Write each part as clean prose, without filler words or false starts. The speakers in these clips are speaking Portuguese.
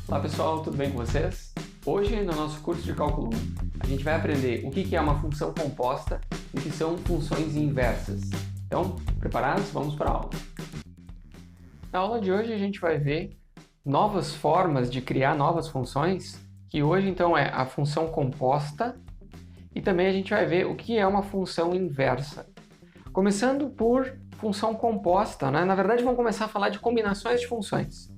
Olá pessoal, tudo bem com vocês? Hoje, no nosso curso de Cálculo 1, a gente vai aprender o que é uma função composta e o que são funções inversas. Então, preparados? Vamos para a aula. Na aula de hoje a gente vai ver novas formas de criar novas funções, que hoje então é a função composta, e também a gente vai ver o que é uma função inversa. Começando por função composta, né? Na verdade vamos começar a falar de combinações de funções,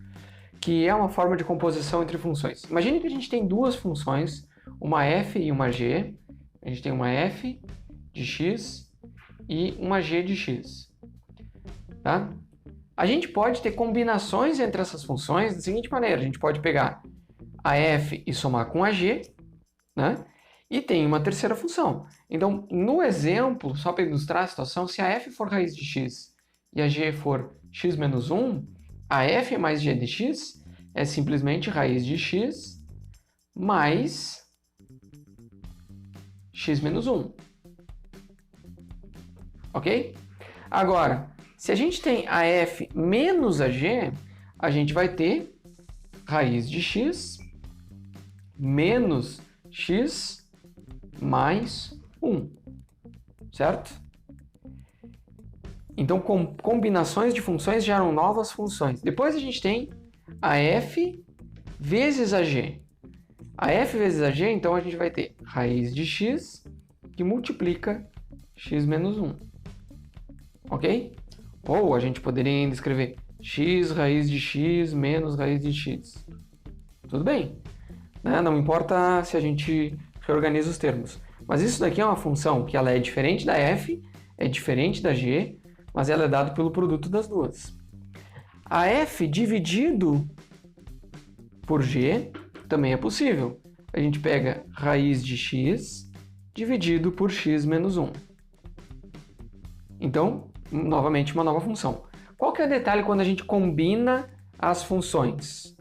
que é uma forma de composição entre funções. Imagine que a gente tem duas funções, uma f e uma g. A gente tem uma f de x e uma g de x. Tá? A gente pode ter combinações entre essas funções da seguinte maneira. A gente pode pegar a f e somar com a g, né? E tem uma terceira função. Então, no exemplo, só para ilustrar a situação, se a f for raiz de x e a g for x menos 1, a f mais g de x é simplesmente raiz de x mais x menos 1. Ok? Agora, se a gente tem a f menos a g, a gente vai ter raiz de x menos x mais 1. Certo? Então, combinações de funções geram novas funções. Depois a gente tem a f vezes a g. A f vezes a g, então a gente vai ter raiz de x que multiplica x menos 1. Ok? Ou a gente poderia ainda escrever x raiz de x menos raiz de x. Tudo bem, né? Não importa se a gente reorganiza os termos. Mas isso daqui é uma função que ela é diferente da f, é diferente da g, mas ela é dada pelo produto das duas. A f dividido por g também é possível. A gente pega raiz de x dividido por x menos 1. Então, novamente, uma nova função. Qual que é o detalhe quando a gente combina as funções?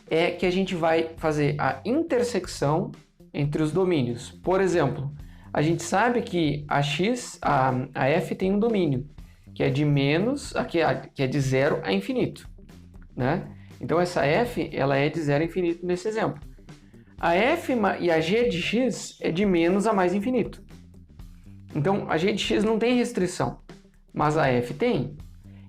É que a gente vai fazer a intersecção entre os domínios. Por exemplo, a gente sabe que a f tem um domínio, que é de menos, que é de 0 a infinito, né? Então essa f, ela é de 0 a infinito nesse exemplo. A f e a g de x é de menos a mais infinito. Então a g de x não tem restrição, mas a f tem.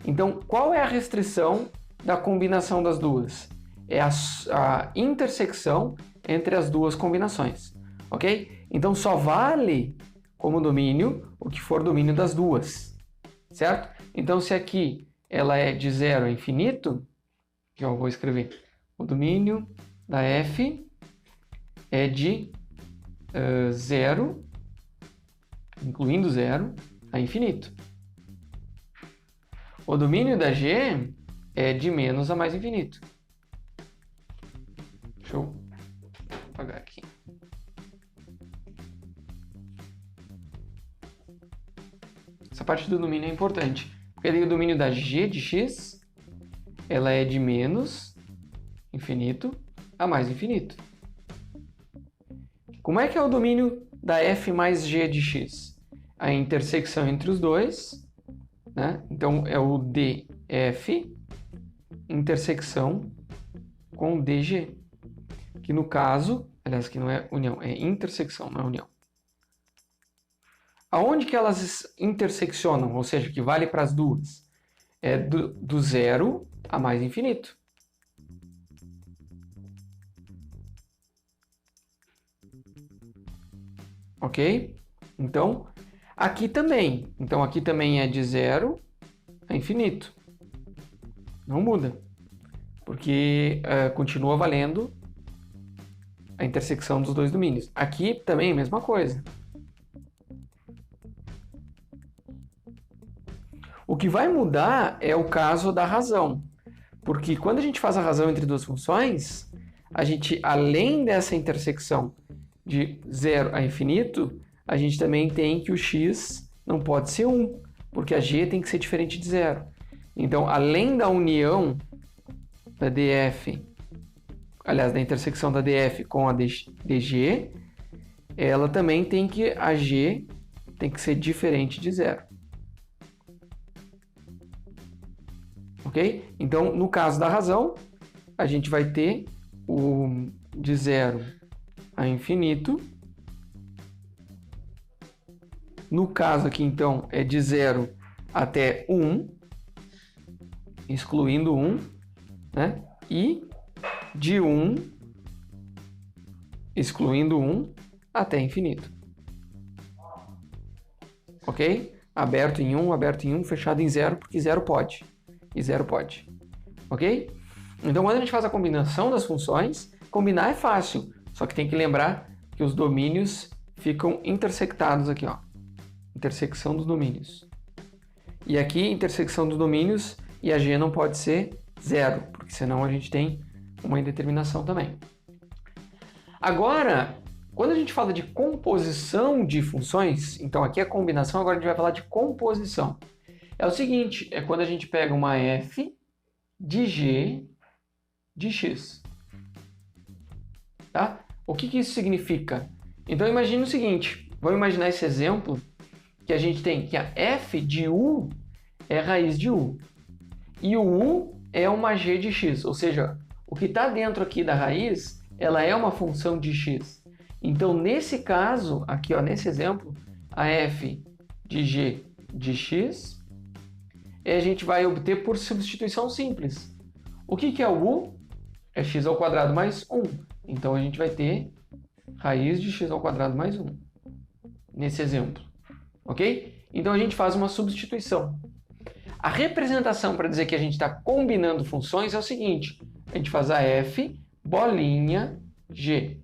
Então qual é a restrição da combinação das duas? É a intersecção entre as duas combinações, ok? Então só vale como domínio o que for domínio das duas. Certo? Então, se aqui ela é de 0 a infinito, que eu vou escrever, o domínio da f é de 0, incluindo 0, a infinito. O domínio da g é de menos a mais infinito. Deixa eu apagar aqui. Essa parte do domínio é importante, porque o domínio da g de x, ela é de menos infinito a mais infinito. Como é que é o domínio da f mais g de x? A intersecção entre os dois, né? Então é o df intersecção com dg, que no caso, aliás, que não é união, é intersecção, não é união. Aonde que elas interseccionam, ou seja, que vale para as duas? É do 0 a mais infinito. Ok? Então, aqui também. Então, aqui também é de 0 a infinito. Não muda. Porque continua valendo a intersecção dos dois domínios. Aqui também é a mesma coisa. O que vai mudar é o caso da razão, porque quando a gente faz a razão entre duas funções, a gente, além dessa intersecção de 0 a infinito, a gente também tem que o x não pode ser 1, porque a g tem que ser diferente de 0. Então, além da união da df, aliás, da intersecção da df com a dg, ela também tem que, a g tem que ser diferente de 0. Ok? Então, no caso da razão, a gente vai ter de 0 a infinito. No caso aqui, então, é de 0 até 1, excluindo 1, né? E de 1, excluindo 1, até infinito. Ok? Aberto em 1, fechado em 0, porque 0 pode. E 0 pode. Ok? Então, quando a gente faz a combinação das funções, combinar é fácil. Só que tem que lembrar que os domínios ficam intersectados aqui, ó. Intersecção dos domínios. E aqui, intersecção dos domínios, e a g não pode ser 0, porque senão a gente tem uma indeterminação também. Agora, quando a gente fala de composição de funções, então aqui é combinação, agora a gente vai falar de composição. É o seguinte, é quando a gente pega uma f de g de x. Tá? O que isso significa? Então imagine o seguinte, vamos imaginar esse exemplo que a gente tem que a f de u é raiz de u. E o u é uma g de x, ou seja, o que está dentro aqui da raiz, ela é uma função de x. Então, nesse caso, aqui ó, nesse exemplo, a f de g de x, a gente vai obter por substituição simples. O que é o u? É x ao quadrado mais 1. Então, a gente vai ter raiz de x ao quadrado mais 1, nesse exemplo. Ok? Então, a gente faz uma substituição. A representação para dizer que a gente está combinando funções é o seguinte. A gente faz a f bolinha g.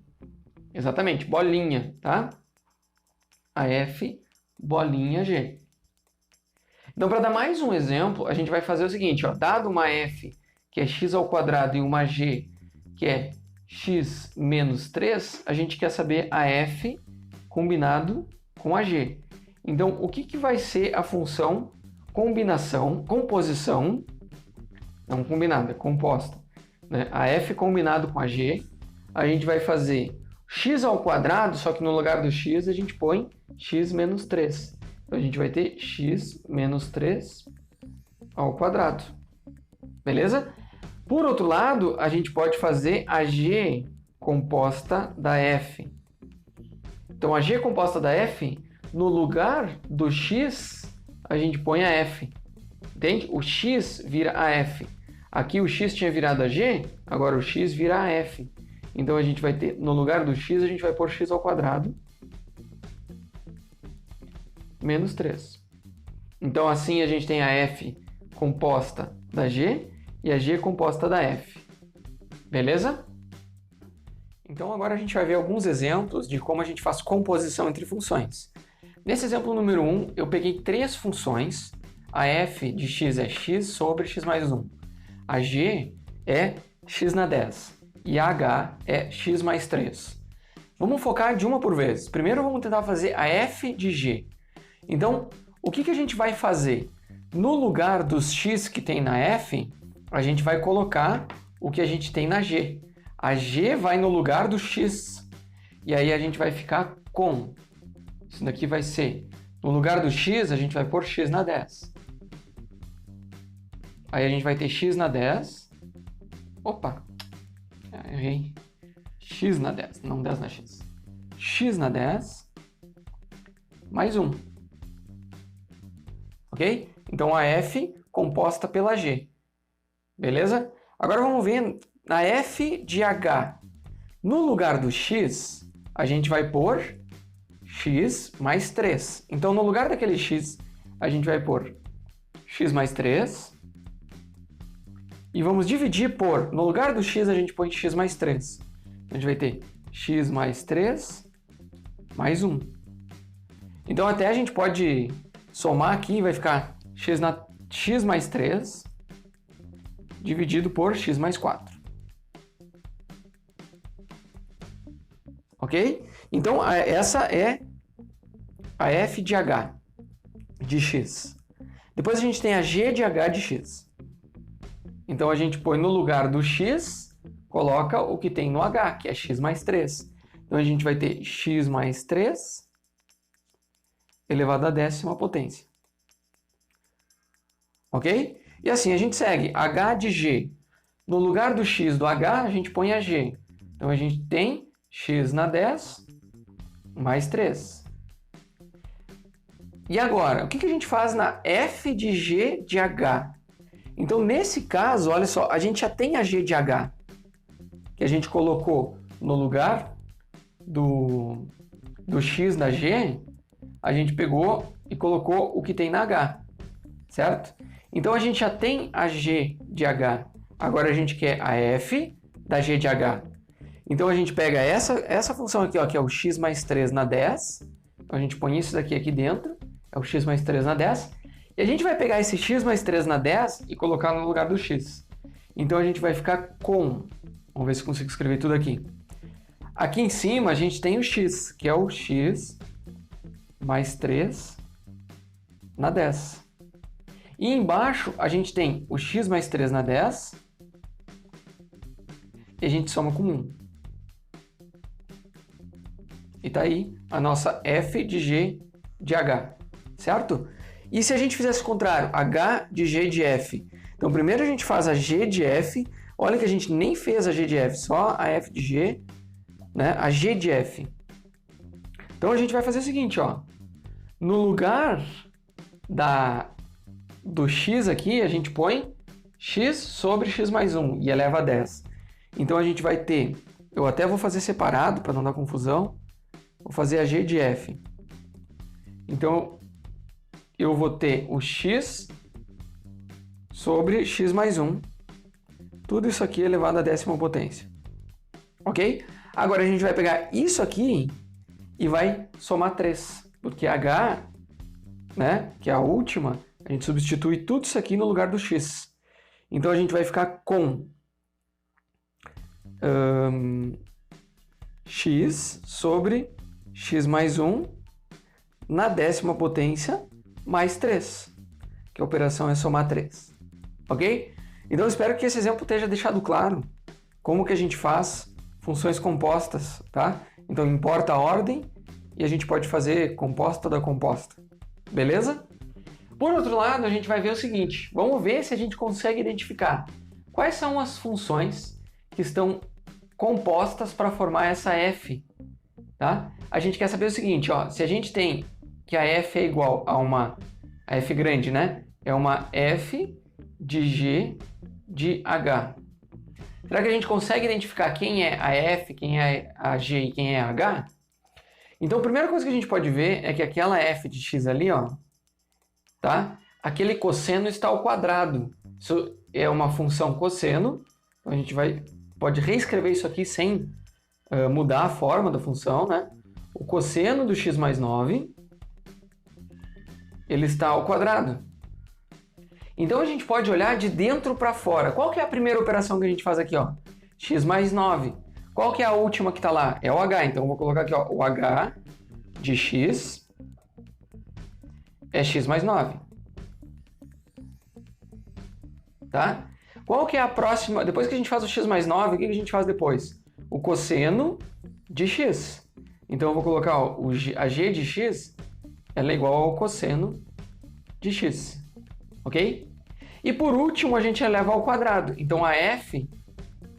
Exatamente, bolinha, tá? A f bolinha g. Então, para dar mais um exemplo, a gente vai fazer o seguinte, ó, dado uma f que é x ao quadrado e uma g que é x menos 3, a gente quer saber a f combinado com a g. Então, o que vai ser a função composição, não combinada, composta, né? A f combinado com a g, a gente vai fazer x ao quadrado, só que no lugar do x a gente põe x menos 3. Então, a gente vai ter x menos 3 ao quadrado. Beleza? Por outro lado, a gente pode fazer a g composta da f. Então, a g composta da f, no lugar do x, a gente põe a f. Entende? O x vira a f. Aqui o x tinha virado a g, agora o x vira a f. Então a gente vai ter, no lugar do x, a gente vai pôr x ao quadrado menos 3. Então assim a gente tem a f composta da g e a g composta da f. Beleza? Então agora a gente vai ver alguns exemplos de como a gente faz composição entre funções. Nesse exemplo número 1, eu peguei 3 funções. A f de x é x sobre x mais 1. A g é x na 10. E a h é x mais 3. Vamos focar de uma por vez. Primeiro vamos tentar fazer a f de g. Então, o que a gente vai fazer? No lugar dos x que tem na f, a gente vai colocar o que a gente tem na g. A g vai no lugar do x. E aí a gente vai ficar com... Isso daqui vai ser... No lugar do x, a gente vai pôr x na 10. Aí a gente vai ter x na 10. Opa! Errei. X na 10, não 10 na x. X na 10 mais 1. Ok? Então a f composta pela g. Beleza? Agora vamos ver na f de h. No lugar do x, a gente vai pôr x mais 3. Então no lugar daquele x, a gente vai pôr x mais 3. E vamos dividir por, no lugar do x, a gente põe x mais 3. A gente vai ter x mais 3 mais 1. Então até a gente pode somar aqui e vai ficar x mais 3 dividido por x mais 4. Ok? Então essa é a f de h de x. Depois a gente tem a g de h de x. Então a gente põe no lugar do x, coloca o que tem no h, que é x mais 3. Então a gente vai ter x mais 3 elevado à 10ª potência. Ok? E assim a gente segue. H de g. No lugar do x do h, a gente põe a g. Então, a gente tem x na 10 mais 3. E agora, o que a gente faz na f de g de h? Então, nesse caso, olha só, a gente já tem a g de h, que a gente colocou no lugar do x da g, a gente pegou e colocou o que tem na h, certo? Então, a gente já tem a g de h. Agora, a gente quer a f da g de h. Então, a gente pega essa função aqui, ó, que é o x mais 3 na 10. Então, a gente põe isso daqui dentro. É o x mais 3 na 10. E a gente vai pegar esse x mais 3 na 10 e colocar no lugar do x. Então, a gente vai ficar com... Vamos ver se eu consigo escrever tudo aqui. Aqui em cima, a gente tem o x, que é o x mais 3 na 10. E embaixo, a gente tem o x mais 3 na 10. E a gente soma com 1. E tá aí a nossa f de g de h, certo? E se a gente fizesse o contrário, h de g de f? Então, primeiro a gente faz a g de f. Olha que a gente nem fez a g de f, só a f de g, né? A g de f. Então, a gente vai fazer o seguinte, ó. No lugar do x aqui, a gente põe x sobre x mais 1 e eleva a 10. Então, a gente vai ter... Eu até vou fazer separado para não dar confusão. Vou fazer a g de f. Então, eu vou ter o x sobre x mais 1. Tudo isso aqui elevado à 10ª potência. Ok? Agora, a gente vai pegar isso aqui e vai somar 3. Porque h, né, que é a última, a gente substitui tudo isso aqui no lugar do x. Então, a gente vai ficar com x sobre x mais 1 na 10ª potência mais 3, que a operação é somar 3, ok? Então, eu espero que esse exemplo esteja deixado claro como que a gente faz funções compostas, tá? Então, importa a ordem e a gente pode fazer composta da composta, beleza? Por outro lado, a gente vai ver o seguinte, vamos ver se a gente consegue identificar quais são as funções que estão compostas para formar essa f, tá? A gente quer saber o seguinte, ó, se a gente tem que a f é igual a uma... A f grande, né? É uma f de g de h. Será que a gente consegue identificar quem é a f, quem é a g e quem é a h? Então, a primeira coisa que a gente pode ver é que aquela f de x ali, ó, tá? Aquele cosseno está ao quadrado. Isso é uma função cosseno. Então, a gente pode reescrever isso aqui sem mudar a forma da função, né? O cosseno do x mais 9, ele está ao quadrado. Então, a gente pode olhar de dentro para fora. Qual que é a primeira operação que a gente faz aqui, ó? X mais 9. Qual que é a última que está lá? É o h. Então, eu vou colocar aqui, ó, o h de x é x mais 9. Tá? Qual que é a próxima? Depois que a gente faz o x mais 9, o que a gente faz depois? O cosseno de x. Então, eu vou colocar, ó, a g de x ela é igual ao cosseno de x. Ok? E por último, a gente eleva ao quadrado. Então, a f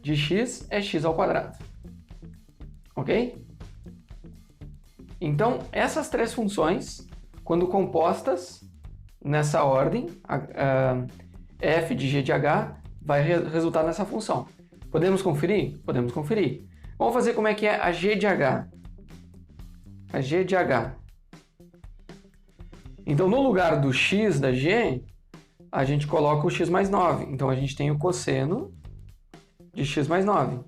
de x é x ao quadrado. Ok? Então, essas três funções, quando compostas nessa ordem, a f de g de h vai resultar nessa função. Podemos conferir? Podemos conferir. Vamos fazer como é que é a g de h. A g de h. Então, no lugar do x da g, a gente coloca o x mais 9. Então, a gente tem o cosseno de x mais 9.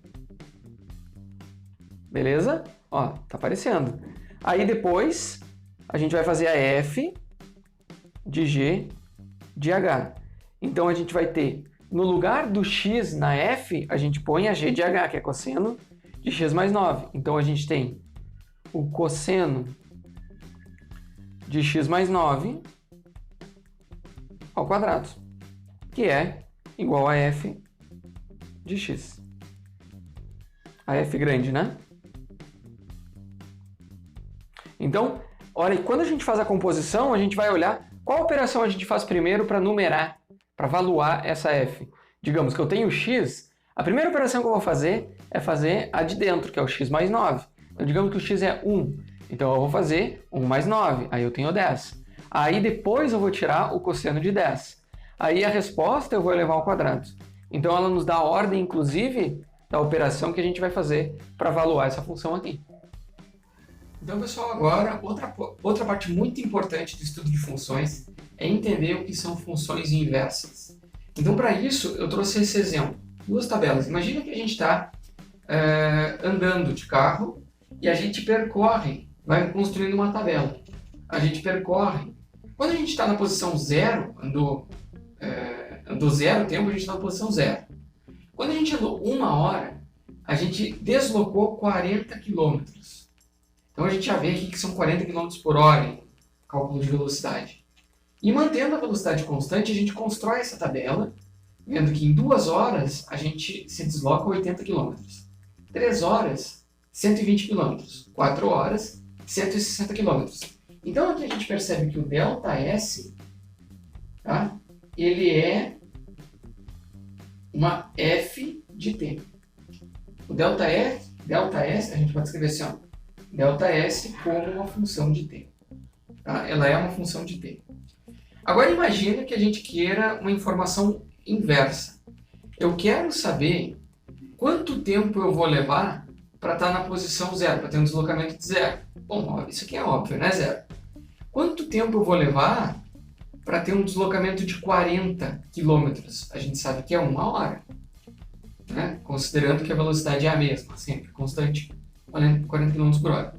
Beleza? Ó, tá aparecendo. Aí, depois, a gente vai fazer a f de g de h. Então, a gente vai ter, no lugar do x na f, a gente põe a g de h, que é cosseno de x mais 9. Então, a gente tem o cosseno de x mais 9 ao quadrado, que é igual a f de x. A f grande, né? Então, olha, quando a gente faz a composição, a gente vai olhar qual operação a gente faz primeiro para numerar, para valuar essa f. digamos que eu tenho x, a primeira operação que eu vou fazer é fazer a de dentro, que é o x mais 9. Então, digamos que o x é 1. Então, eu vou fazer 1 mais 9. Aí eu tenho 10. Aí, depois, eu vou tirar o cosseno de 10. Aí, a resposta eu vou elevar ao quadrado. Então, ela nos dá a ordem, inclusive, da operação que a gente vai fazer para avaliar essa função aqui. Então, pessoal, agora, outra parte muito importante do estudo de funções é entender o que são funções inversas. Então, para isso, eu trouxe esse exemplo. Duas tabelas. Imagina que a gente está andando de carro e a gente percorre, vai construindo uma tabela. A gente percorre. Quando a gente está na posição 0, andou 0 tempo, a gente está na posição 0. Quando a gente andou 1 hora, a gente deslocou 40 km. Então a gente já vê aqui que são 40 km por hora em cálculo de velocidade. E mantendo a velocidade constante, a gente constrói essa tabela, vendo que em 2 horas a gente se desloca 80 km. 3 horas, 120 km. 4 horas, 160 km. Então aqui a gente percebe que o ΔS, tá? Ele é uma f de t. O ΔS, a gente pode escrever assim, ó, ΔS como uma função de t. Tá? Ela é uma função de t. Agora imagina que a gente queira uma informação inversa. Eu quero saber quanto tempo eu vou levar para estar na posição 0, para ter um deslocamento de 0. Bom, isso aqui é óbvio, né? 0. Quanto tempo eu vou levar para ter um deslocamento de 40 km? A gente sabe que é 1 hora, né? Considerando que a velocidade é a mesma, sempre constante, 40 km por hora.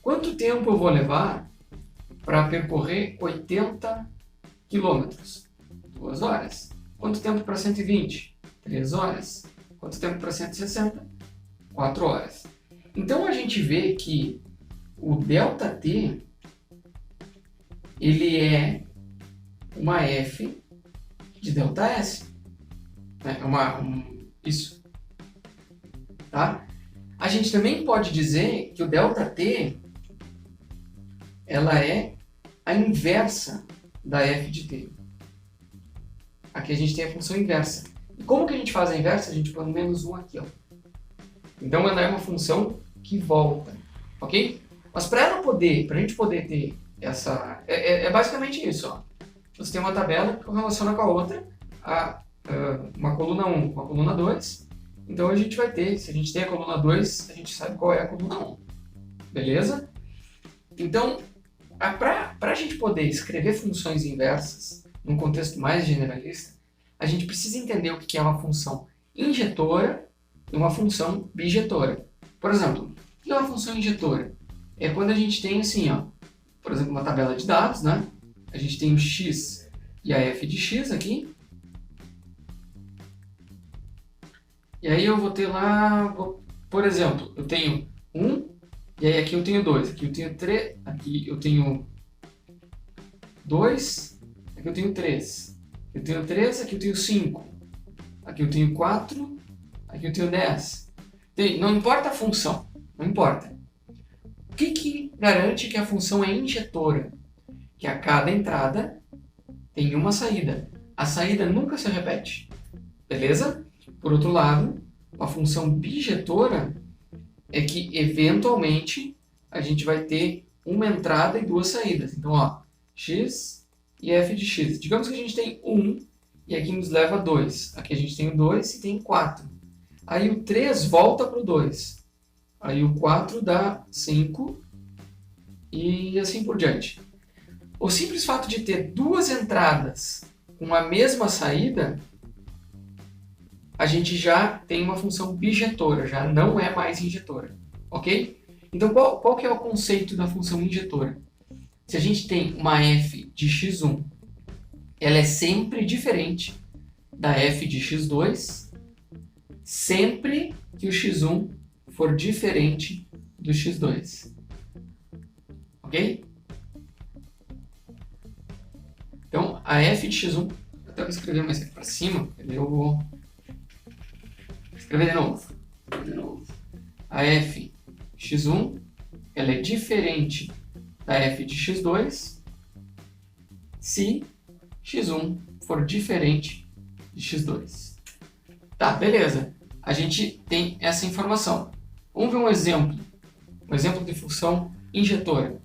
Quanto tempo eu vou levar para percorrer 80 km? 2 horas. Quanto tempo para 120? 3 horas. Quanto tempo para 160? 4 horas. Então a gente vê que o ΔT ele é uma f de ΔS. É isso. Tá? A gente também pode dizer que o ΔT ela é a inversa da f de t. Aqui a gente tem a função inversa. E como que a gente faz a inversa? A gente põe menos 1 aqui, ó. Então ela é uma função que volta, ok? Mas para a gente poder ter essa... É basicamente isso, ó. Você tem uma tabela que relaciona com a outra, uma coluna 1 com a coluna 2. Então a gente vai ter, se a gente tem a coluna 2, a gente sabe qual é a coluna 1. Beleza? Então, para a gente poder escrever funções inversas num contexto mais generalista, a gente precisa entender o que é uma função injetora e uma função bijetora. Por exemplo, o que é uma função injetora? É quando a gente tem assim, ó, por exemplo, uma tabela de dados, né? A gente tem o x e a f de x aqui. E aí eu vou ter lá, por exemplo, eu tenho 1, e aí aqui eu tenho 2, aqui eu tenho 3, aqui eu tenho 2, aqui eu tenho 3. Eu tenho 3, aqui eu tenho 5. Aqui eu tenho 4, aqui eu tenho 10. Não importa a função, não importa. O que garante que a função é injetora? Que a cada entrada tem uma saída. A saída nunca se repete. Beleza? Por outro lado, a função bijetora é que, eventualmente, a gente vai ter uma entrada e 2 saídas. Então, ó, x e f de x. Digamos que a gente tem 1 e aqui nos leva a 2. Aqui a gente tem o 2 e tem 4. Aí o 3 volta para o 2. Aí o 4 dá 5 e assim por diante. O simples fato de ter 2 entradas com a mesma saída, a gente já tem uma função bijetora, já não é mais injetora, ok? Então, qual que é o conceito da função injetora? Se a gente tem uma f de x1, ela é sempre diferente da f de x2, sempre que o x1 for diferente do x2, ok? Então, a f de x1, eu até vou escrever mais aqui para cima, eu vou escrever de novo. A f de x1 ela é diferente da f de x2 se x1 for diferente de x2. Tá, beleza. A gente tem essa informação. Vamos ver um exemplo de função injetora.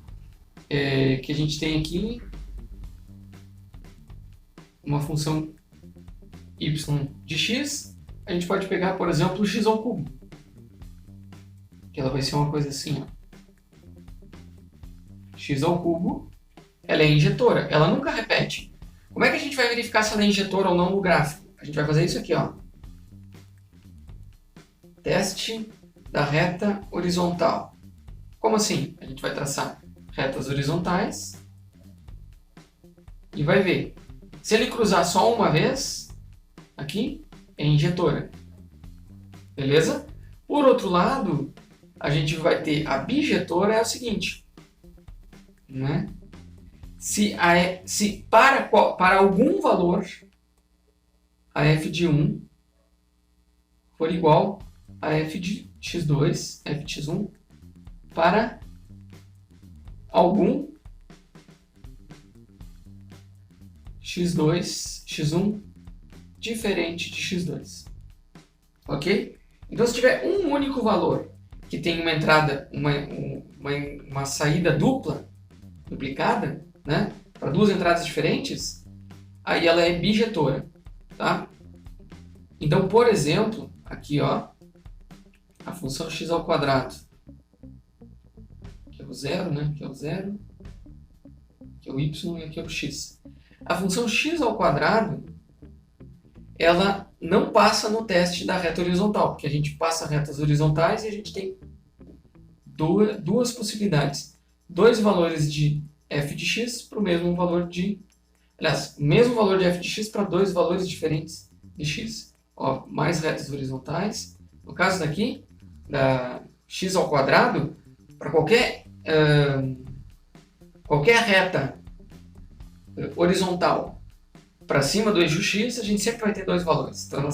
Que a gente tem aqui uma função y de x. A gente pode pegar, por exemplo, o x ao cubo. Que ela vai ser uma coisa assim, ó. X ao cubo, ela é injetora, ela nunca repete. Como é que a gente vai verificar se ela é injetora ou não no gráfico? A gente vai fazer isso aqui, ó. Teste da reta horizontal. Como assim? A gente vai traçar retas horizontais e vai ver. Se ele cruzar só uma vez, aqui, é injetora. Beleza? Por outro lado, a gente vai ter a bijetora, é o seguinte, né? Se para algum valor a f de 1 for igual a f de x2, f de x1, para algum x2, x1 diferente de x2. Ok? Então, se tiver um único valor que tem uma entrada, uma saída duplicada, né, para duas entradas diferentes, aí ela é bijetora, tá? Então, por exemplo, aqui, ó, a função x ao quadrado, que é o zero, né, que é o zero, que é o y e aqui é o x. A função x ao quadrado, ela não passa no teste da reta horizontal, porque a gente passa retas horizontais e a gente tem duas possibilidades. Dois valores de f de x para o mesmo valor de... Aliás, o mesmo valor de f de x para dois valores diferentes de x. Ó, mais retas horizontais. No caso daqui, da x ao quadrado, para qualquer reta horizontal para cima do eixo x, a gente sempre vai ter dois valores. Então,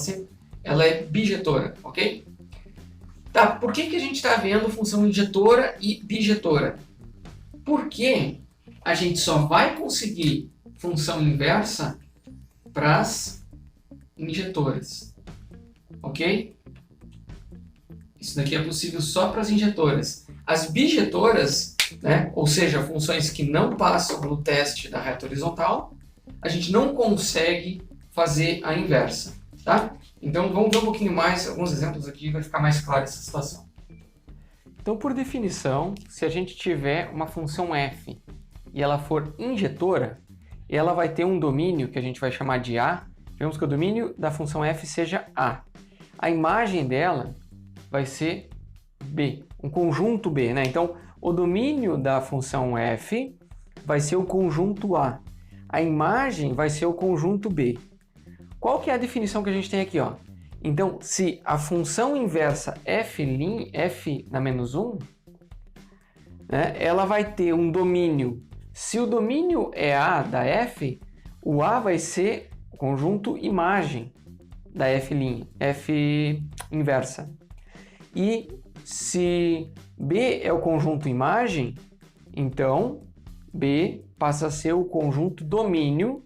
ela é bijetora, ok? Tá, por que a gente está vendo função injetora e bijetora? Porque a gente só vai conseguir função inversa para as injetoras, ok? Isso daqui é possível só para as injetoras. As bijetoras, né, ou seja, funções que não passam no teste da reta horizontal, a gente não consegue fazer a inversa, tá? Então vamos ver um pouquinho mais, alguns exemplos aqui, vai ficar mais clara essa situação. Então, por definição, se a gente tiver uma função f e ela for injetora, ela vai ter um domínio que a gente vai chamar de A. Digamos que o domínio da função f seja A. A imagem dela vai ser B, um conjunto B, né? Então, o domínio da função f vai ser o conjunto A. A imagem vai ser o conjunto B. Qual que é a definição que a gente tem aqui, ó? Então, se a função inversa f na menos 1, né, ela vai ter um domínio. Se o domínio é A da f, o A vai ser o conjunto imagem da f inversa. E se B é o conjunto imagem, então B passa a ser o conjunto domínio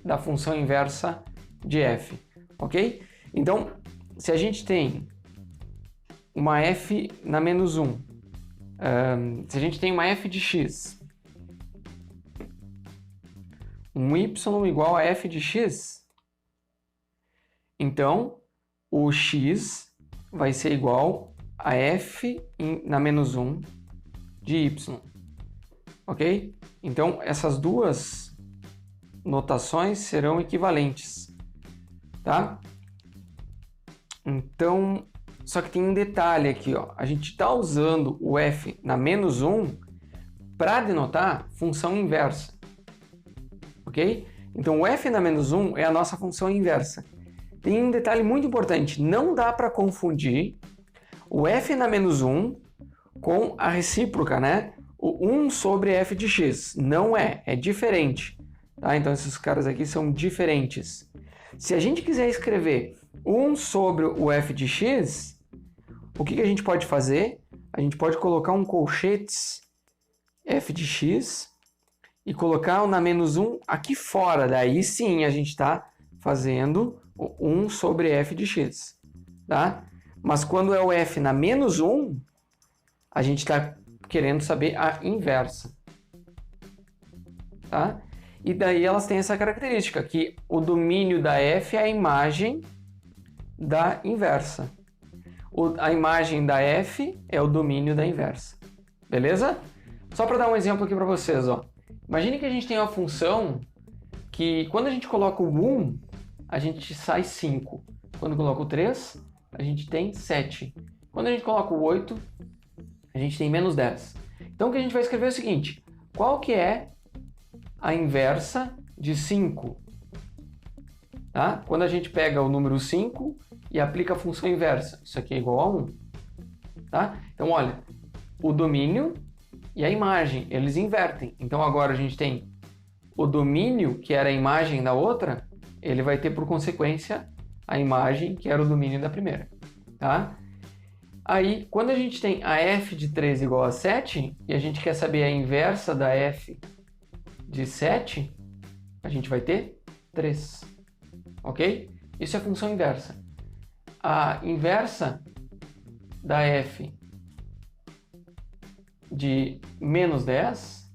da função inversa de f, ok? Então, se a gente tem uma f na menos 1, se a gente tem uma f de x, um y igual a f de x, então o x vai ser igual a f na menos 1 de y, ok? Então, essas duas notações serão equivalentes, tá? Então, só que tem um detalhe aqui, ó. A gente está usando o f na menos 1 para denotar função inversa, ok? Então, o f na menos 1 é a nossa função inversa. Tem um detalhe muito importante, não dá para confundir o f na menos 1 com a recíproca, né? O 1 sobre f de x. Não é diferente. Tá? Então, esses caras aqui são diferentes. Se a gente quiser escrever 1 sobre o f de x, o que a gente pode fazer? A gente pode colocar um colchetes f de x e colocar o na menos 1 aqui fora. Daí sim a gente está fazendo 1 sobre f de x, tá? Mas quando é o f na menos 1, a gente está querendo saber a inversa, tá? E daí elas têm essa característica, que o domínio da f é a imagem da inversa. A imagem da f é o domínio da inversa. Beleza? Só para dar um exemplo aqui para vocês, ó. Imagine que a gente tem uma função que quando a gente coloca o 1, a gente sai 5. Quando coloca o 3, a gente tem 7. Quando a gente coloca o 8, a gente tem menos 10. Então o que a gente vai escrever é o seguinte: qual que é a inversa de 5? Tá? Quando a gente pega o número 5 e aplica a função inversa, isso aqui é igual a 1. Tá? Então, olha, o domínio e a imagem, eles invertem. Então, agora a gente tem o domínio, que era a imagem da outra, ele vai ter, por consequência, a imagem, que era o domínio da primeira. Tá? Aí, quando a gente tem a f de 3 igual a 7, e a gente quer saber a inversa da f de 7, a gente vai ter 3. Ok? Isso é função inversa. A inversa da f de menos 10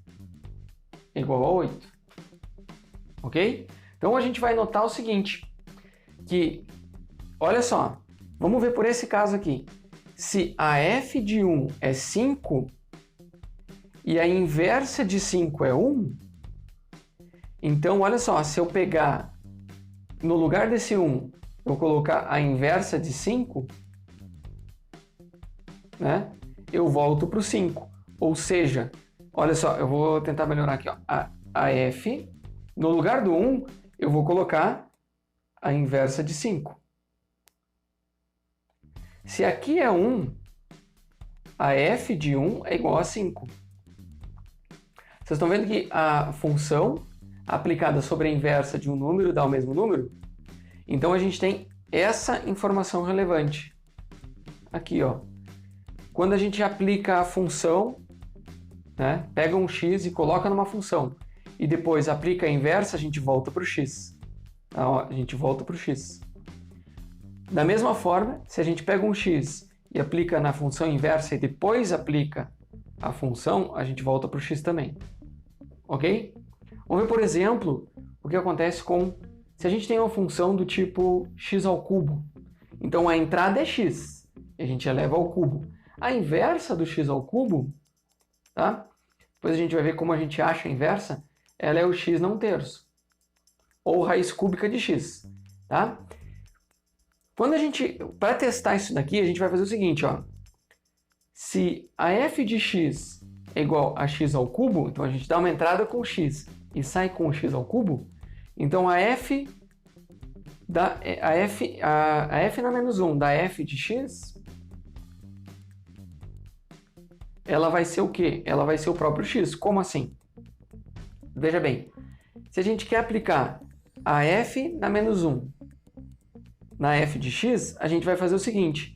é igual a 8. Ok? Então a gente vai notar o seguinte, que, olha só, vamos ver por esse caso aqui. Se a f de 1 é 5 e a inversa de 5 é 1, então olha só, se eu pegar no lugar desse 1, eu colocar a inversa de 5, né, eu volto para o 5. Ou seja, olha só, eu vou tentar melhorar aqui, ó, a f, no lugar do 1, eu vou colocar a inversa de 5. Se aqui é 1, a f de 1 é igual a 5. Vocês estão vendo que a função aplicada sobre a inversa de um número dá o mesmo número? Então a gente tem essa informação relevante. Aqui, ó. Quando a gente aplica a função, né, pega um x e coloca numa função, e depois aplica a inversa, a gente volta para o x. Então, a gente volta para o x. Da mesma forma, se a gente pega um x e aplica na função inversa e depois aplica a função, a gente volta para o x também. Ok? Vamos ver, por exemplo, o que acontece se a gente tem uma função do tipo x ao cubo. Então a entrada é x, e a gente eleva ao cubo. A inversa do x ao cubo, tá? Depois a gente vai ver como a gente acha a inversa, ela é o x não terço, ou raiz cúbica de x, tá? Para testar isso daqui, a gente vai fazer o seguinte, ó. Se a f de x é igual a x ao cubo, então a gente dá uma entrada com x e sai com o x ao cubo, então a f na menos 1 da f de x, ela vai ser o quê? Ela vai ser o próprio x. Como assim? Veja bem, se a gente quer aplicar a f na menos 1 na f de x, a gente vai fazer o seguinte.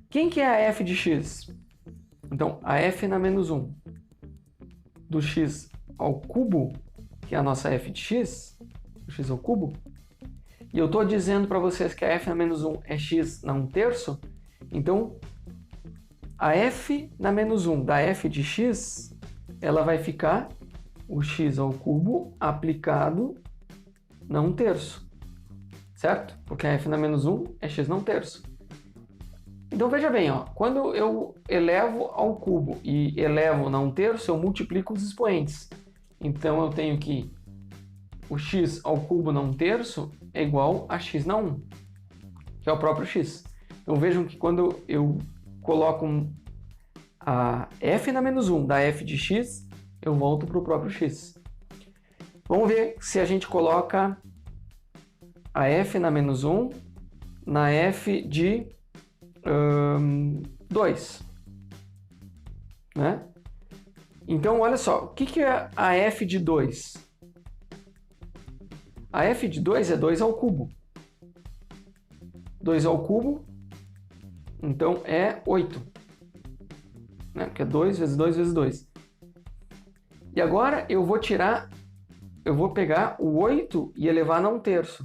Quem que é a f de x? Então, a f na menos 1 do x ao cubo, que é a nossa f de x, o x ao cubo, e eu estou dizendo para vocês que a f na menos 1 é x na 1/3, então a f na menos 1 da f de x, ela vai ficar o x ao cubo aplicado na 1/3, certo? Porque a f na menos 1 é x na 1/3. Então veja bem, ó, quando eu elevo ao cubo e elevo na 1/3, eu multiplico os expoentes. Então eu tenho que o x ao cubo na 1/3 é igual a x na 1, que é o próprio x. Então vejam que quando eu coloco a f na menos 1 da f de x, eu volto para o próprio x. Vamos ver se a gente coloca a f na menos 1 na f de 2. Né? Então, olha só, o que é a f de 2? A f de 2 é 2 ao cubo. 2 ao cubo, então é 8. Né? Porque é 2 vezes 2 vezes 2. E agora eu vou pegar o 8 e elevar na 1/3.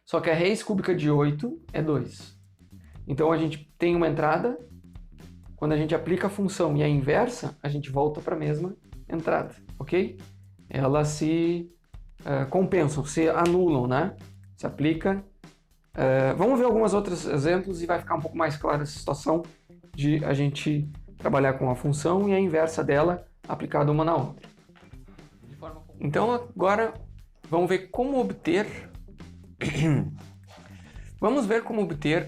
só que a raiz cúbica de 8 é 2. Então a gente tem uma entrada, quando a gente aplica a função e a inversa, a gente volta para a mesma entrada, ok? Elas se compensam, se anulam, né? Se aplica. Vamos ver alguns outros exemplos e vai ficar um pouco mais clara essa situação de a gente trabalhar com a função e a inversa dela aplicada uma na outra. Então agora vamos ver como obter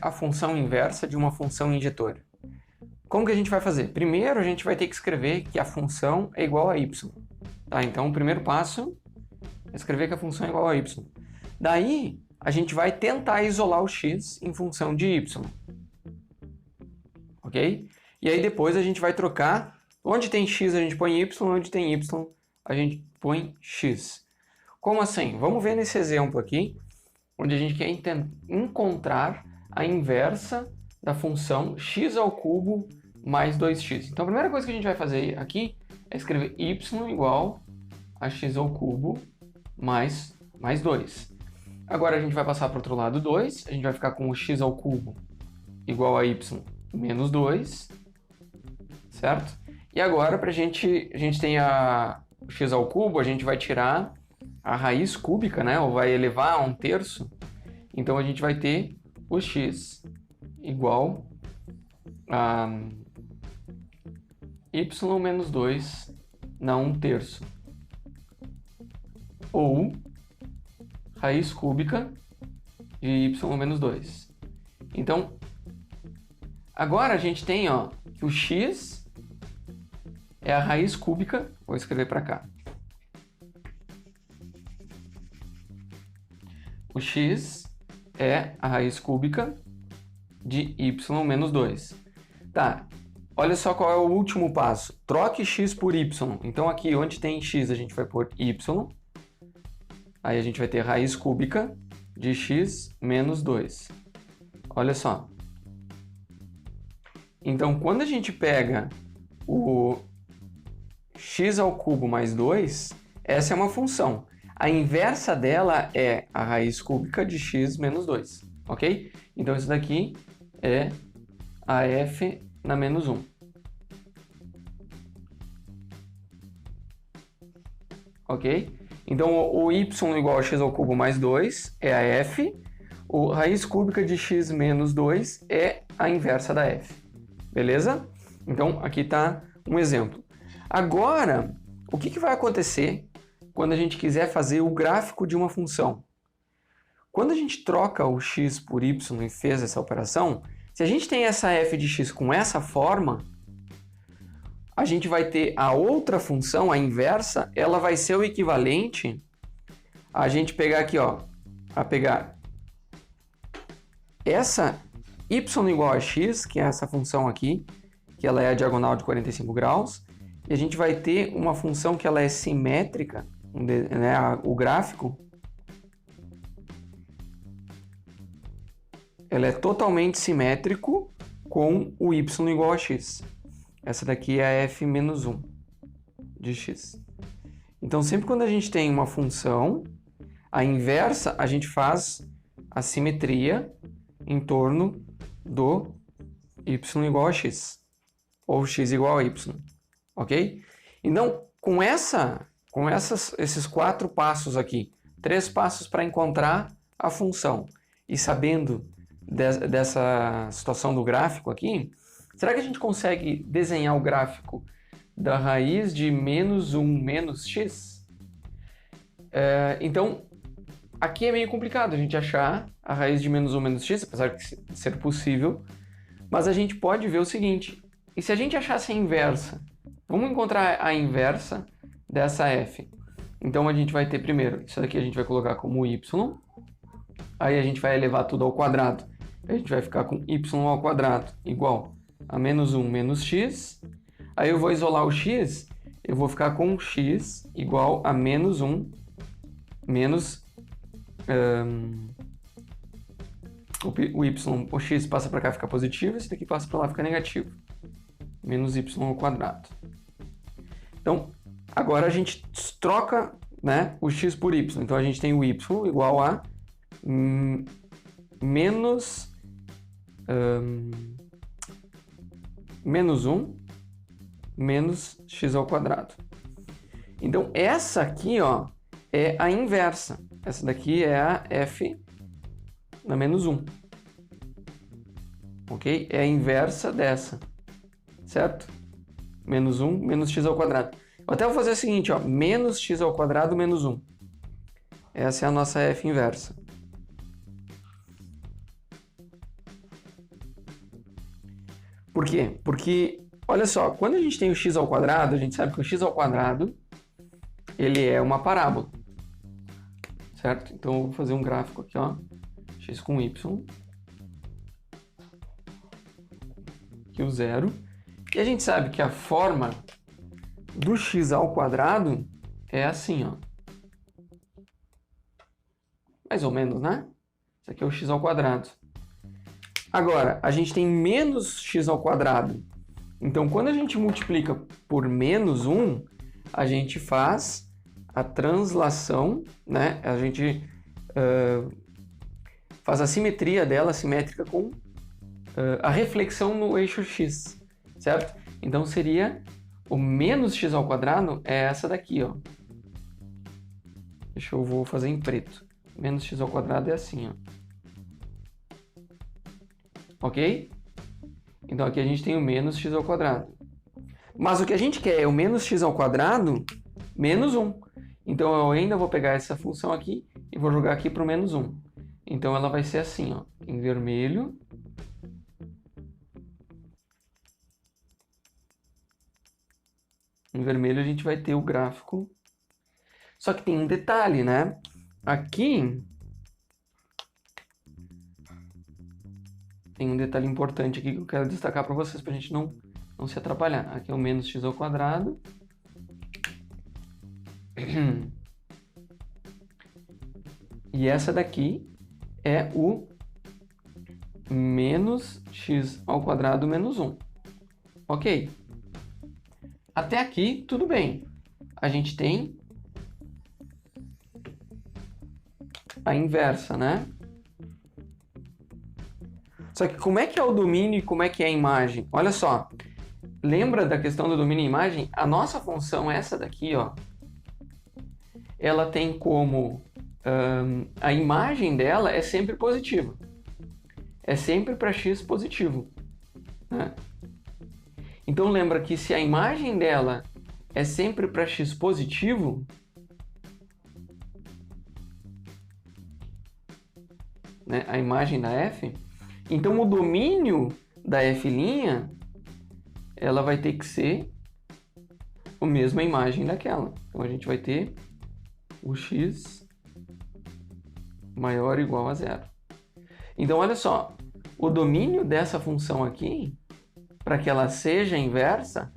a função inversa de uma função injetora. Como que a gente vai fazer? Primeiro a gente vai ter que escrever que a função é igual a y. Tá? Então o primeiro passo é escrever que a função é igual a y. Daí a gente vai tentar isolar o x em função de y. Ok? E aí depois a gente vai trocar. Onde tem x a gente põe y, onde tem y a gente põe x. Como assim? Vamos ver nesse exemplo aqui, onde a gente quer encontrar a inversa da função x ao cubo mais 2x. Então a primeira coisa que a gente vai fazer aqui é escrever y igual a x ao cubo mais 2. Agora a gente vai passar para o outro lado 2, a gente vai ficar com o x ao cubo igual a y menos 2, certo? E agora a gente tem o x ao cubo, a gente vai tirar a raiz cúbica, né? Ou vai elevar a 1/3. Então a gente vai ter o x igual a y menos 2 na 1/3. Ou raiz cúbica de y menos 2. Então, agora a gente tem que o x é a raiz cúbica, vou escrever para cá. O x é a raiz cúbica de y menos 2. Tá, olha só qual é o último passo. Troque x por y. Então aqui onde tem x a gente vai pôr y. Aí a gente vai ter raiz cúbica de x menos 2. Olha só. Então quando a gente pega o x ao cubo mais 2, essa é uma função. A inversa dela é a raiz cúbica de x menos 2, ok? Então isso daqui é a f na menos 1. Ok? Então o y igual a x ao cubo mais 2 é a f, o raiz cúbica de x menos 2 é a inversa da f. Beleza? Então aqui está um exemplo. Agora, o que vai acontecer quando a gente quiser fazer o gráfico de uma função? Quando a gente troca o x por y e fez essa operação, se a gente tem essa f de x com essa forma, a gente vai ter a outra função, a inversa, ela vai ser o equivalente a gente pegar aqui, a pegar essa y igual a x, que é essa função aqui, que ela é a diagonal de 45 graus, e a gente vai ter uma função que ela é simétrica, né, o gráfico, ela é totalmente simétrico com o y igual a x. Essa daqui é a f menos 1 de x. Então, sempre quando a gente tem uma função, a inversa, a gente faz a simetria em torno do y igual a x, ou x igual a y, ok? Então, com esses 4 passos aqui, 3 passos para encontrar a função, e sabendo dessa situação do gráfico aqui, será que a gente consegue desenhar o gráfico da raiz de menos 1 menos x? Então, aqui é meio complicado a gente achar a raiz de menos 1 menos x, apesar de ser possível, mas a gente pode ver o seguinte, e se a gente achasse a inversa? Vamos encontrar a inversa dessa f. Então a gente vai ter primeiro, isso daqui a gente vai colocar como y, aí a gente vai elevar tudo ao quadrado, a gente vai ficar com y ao quadrado igual a menos 1 menos x, aí eu vou isolar o x, eu vou ficar com x igual a menos 1 menos o x passa para cá, fica positivo, esse daqui passa para lá, fica negativo, menos y ao quadrado. Então, agora a gente troca, né, o x por y, então a gente tem o y igual a menos 1 menos x ao quadrado. Então, essa aqui, ó, é a inversa. Essa daqui é a f na menos 1. Ok? É a inversa dessa. Certo? Menos 1 menos x ao quadrado. Eu até vou fazer o seguinte, ó, menos x ao quadrado menos 1. Essa é a nossa f inversa. Por quê? Porque, olha só, quando a gente tem o x ao quadrado, a gente sabe que o x ao quadrado, ele é uma parábola. Certo? Então, eu vou fazer um gráfico aqui, ó, x com y, aqui o 0. E a gente sabe que a forma do x ao quadrado é assim, ó. Mais ou menos, né? Isso aqui é o x ao quadrado. Agora, a gente tem menos x ao quadrado. Então, quando a gente multiplica por menos 1, a gente faz a translação, né? A gente faz a simetria dela, simétrica, com a reflexão no eixo x, certo? Então, seria o menos x ao quadrado é essa daqui, ó. Eu vou fazer em preto. Menos x ao quadrado é assim, ó. Ok? Então, aqui a gente tem o menos x ao quadrado. Mas o que a gente quer é o menos x ao quadrado menos 1. Então, eu ainda vou pegar essa função aqui e vou jogar aqui para o menos 1. Então, ela vai ser assim, ó, em vermelho. Em vermelho a gente vai ter o gráfico. Só que tem um detalhe, né? Aqui tem um detalhe importante aqui que eu quero destacar para vocês, para a gente não se atrapalhar. Aqui é o menos x ao quadrado. E essa daqui é o menos x ao quadrado menos 1. Ok? Até aqui, tudo bem. A gente tem a inversa, né? Só que como é que é o domínio e como é que é a imagem? Olha só. Lembra da questão do domínio e imagem? A nossa função, essa daqui, ó, ela tem como a imagem dela é sempre positiva. É sempre para x positivo, né? Então lembra que se a imagem dela é sempre para x positivo, né, a imagem da f, então o domínio da f', ela vai ter que ser a mesma imagem daquela. Então a gente vai ter o x maior ou igual a 0. Então olha só, o domínio dessa função aqui, para que ela seja inversa,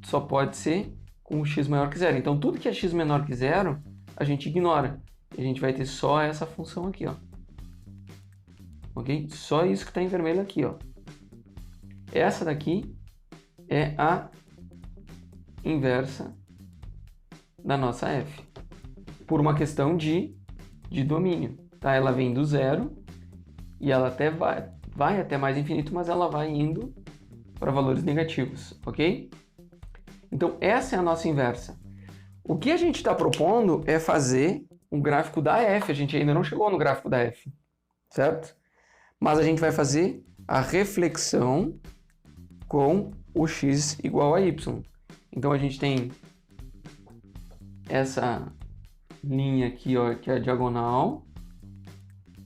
só pode ser com o x maior que 0. Então tudo que é x menor que 0, a gente ignora. E a gente vai ter só essa função aqui, ó. Ok? Só isso que está em vermelho aqui, ó. Essa daqui é a inversa da nossa f. Por uma questão de domínio. Tá? Ela vem do 0 e ela até vai até mais infinito, mas ela vai indo para valores negativos, ok? Então, essa é a nossa inversa. O que a gente está propondo é fazer um gráfico da f. A gente ainda não chegou no gráfico da f, certo? Mas a gente vai fazer a reflexão com o x igual a y. Então, a gente tem essa linha aqui, ó, que é a diagonal.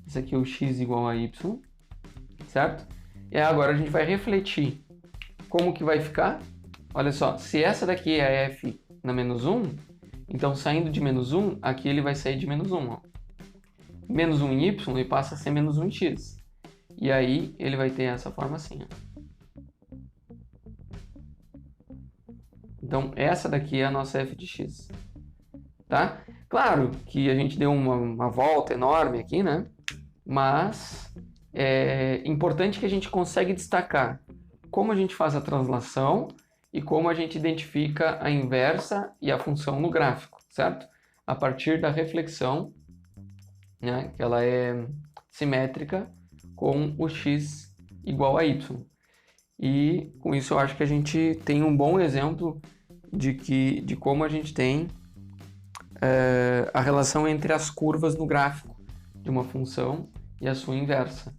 Esse aqui é o x igual a y, certo? E agora a gente vai refletir. Como que vai ficar? Olha só, se essa daqui é a f na menos 1, então saindo de menos 1, aqui ele vai sair de menos 1. Ó. Menos 1 em y, ele passa a ser menos 1 em x. E aí ele vai ter essa forma assim. Ó. Então essa daqui é a nossa f de x. Tá? Claro que a gente deu uma volta enorme aqui, né? Mas é importante que a gente consegue destacar como a gente faz a translação e como a gente identifica a inversa e a função no gráfico, certo? A partir da reflexão, né, que ela é simétrica com o x igual a y. E com isso eu acho que a gente tem um bom exemplo de como a gente tem a relação entre as curvas no gráfico de uma função e a sua inversa.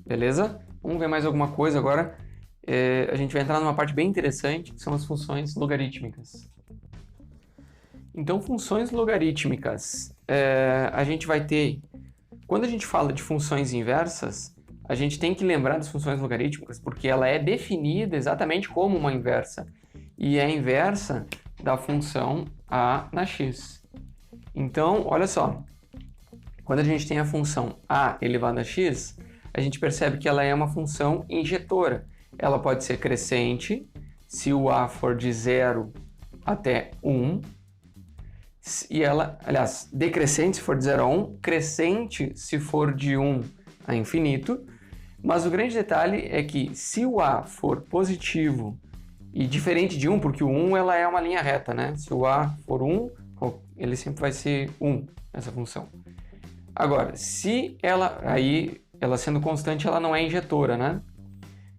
Beleza? Vamos ver mais alguma coisa agora. A gente vai entrar numa parte bem interessante, que são as funções logarítmicas. Então, funções logarítmicas, a gente vai ter... Quando a gente fala de funções inversas, a gente tem que lembrar das funções logarítmicas, porque ela é definida exatamente como uma inversa. E é a inversa da função a na x. Então, olha só. Quando a gente tem a função a elevado a x, a gente percebe que ela é uma função injetora. Ela pode ser crescente, se o a for de 0 até 1. E ela, aliás, decrescente se for de 0 a 1, crescente se for de 1 a infinito. Mas o grande detalhe é que se o a for positivo e diferente de 1, porque o 1 ela é uma linha reta, né? Se o a for 1, ele sempre vai ser 1, essa função. Agora, se ela, aí, ela sendo constante, ela não é injetora, né?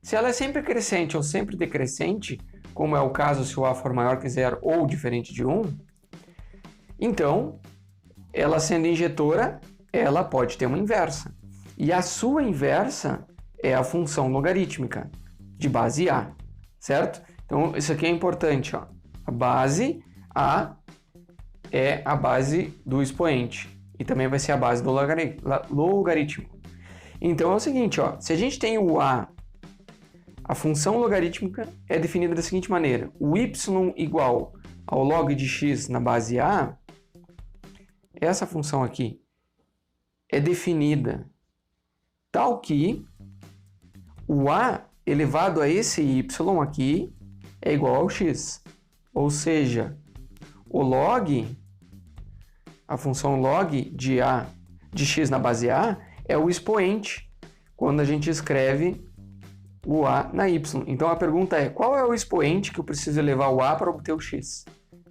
Se ela é sempre crescente ou sempre decrescente, como é o caso se o a for maior que 0 ou diferente de 1, então, ela sendo injetora, ela pode ter uma inversa. E a sua inversa é a função logarítmica de base A, certo? Então, isso aqui é importante, ó. A base A é a base do expoente e também vai ser a base do logaritmo. Então, é o seguinte, ó. Se a gente tem o A, a função logarítmica é definida da seguinte maneira. O y igual ao log de x na base A, essa função aqui é definida tal que o a elevado a esse y aqui é igual ao x. Ou seja, o log, a função log de a de x na base a é o expoente quando a gente escreve o a na y. Então a pergunta é, qual é o expoente que eu preciso elevar o a para obter o x?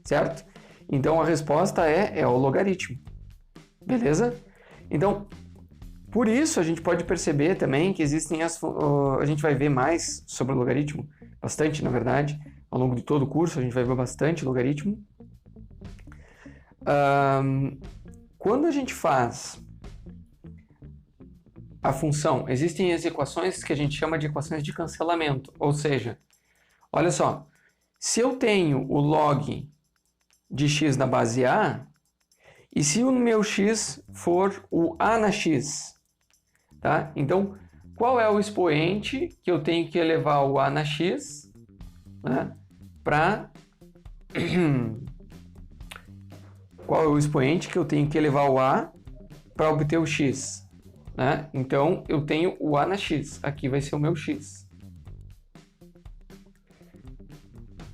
Certo? Então a resposta é o logaritmo. Beleza? Então, por isso a gente pode perceber também que existem a gente vai ver mais sobre o logaritmo, bastante na verdade, ao longo de todo o curso a gente vai ver bastante logaritmo. Quando a gente faz a função, existem as equações que a gente chama de equações de cancelamento, ou seja, olha só, se eu tenho o log de x na base a, e se o meu x for o a na x, tá? Então, qual é o expoente que eu tenho que elevar o a na x, né, para... Qual é o expoente que eu tenho que elevar o a para obter o x, né? Então, eu tenho o a na x, aqui vai ser o meu x.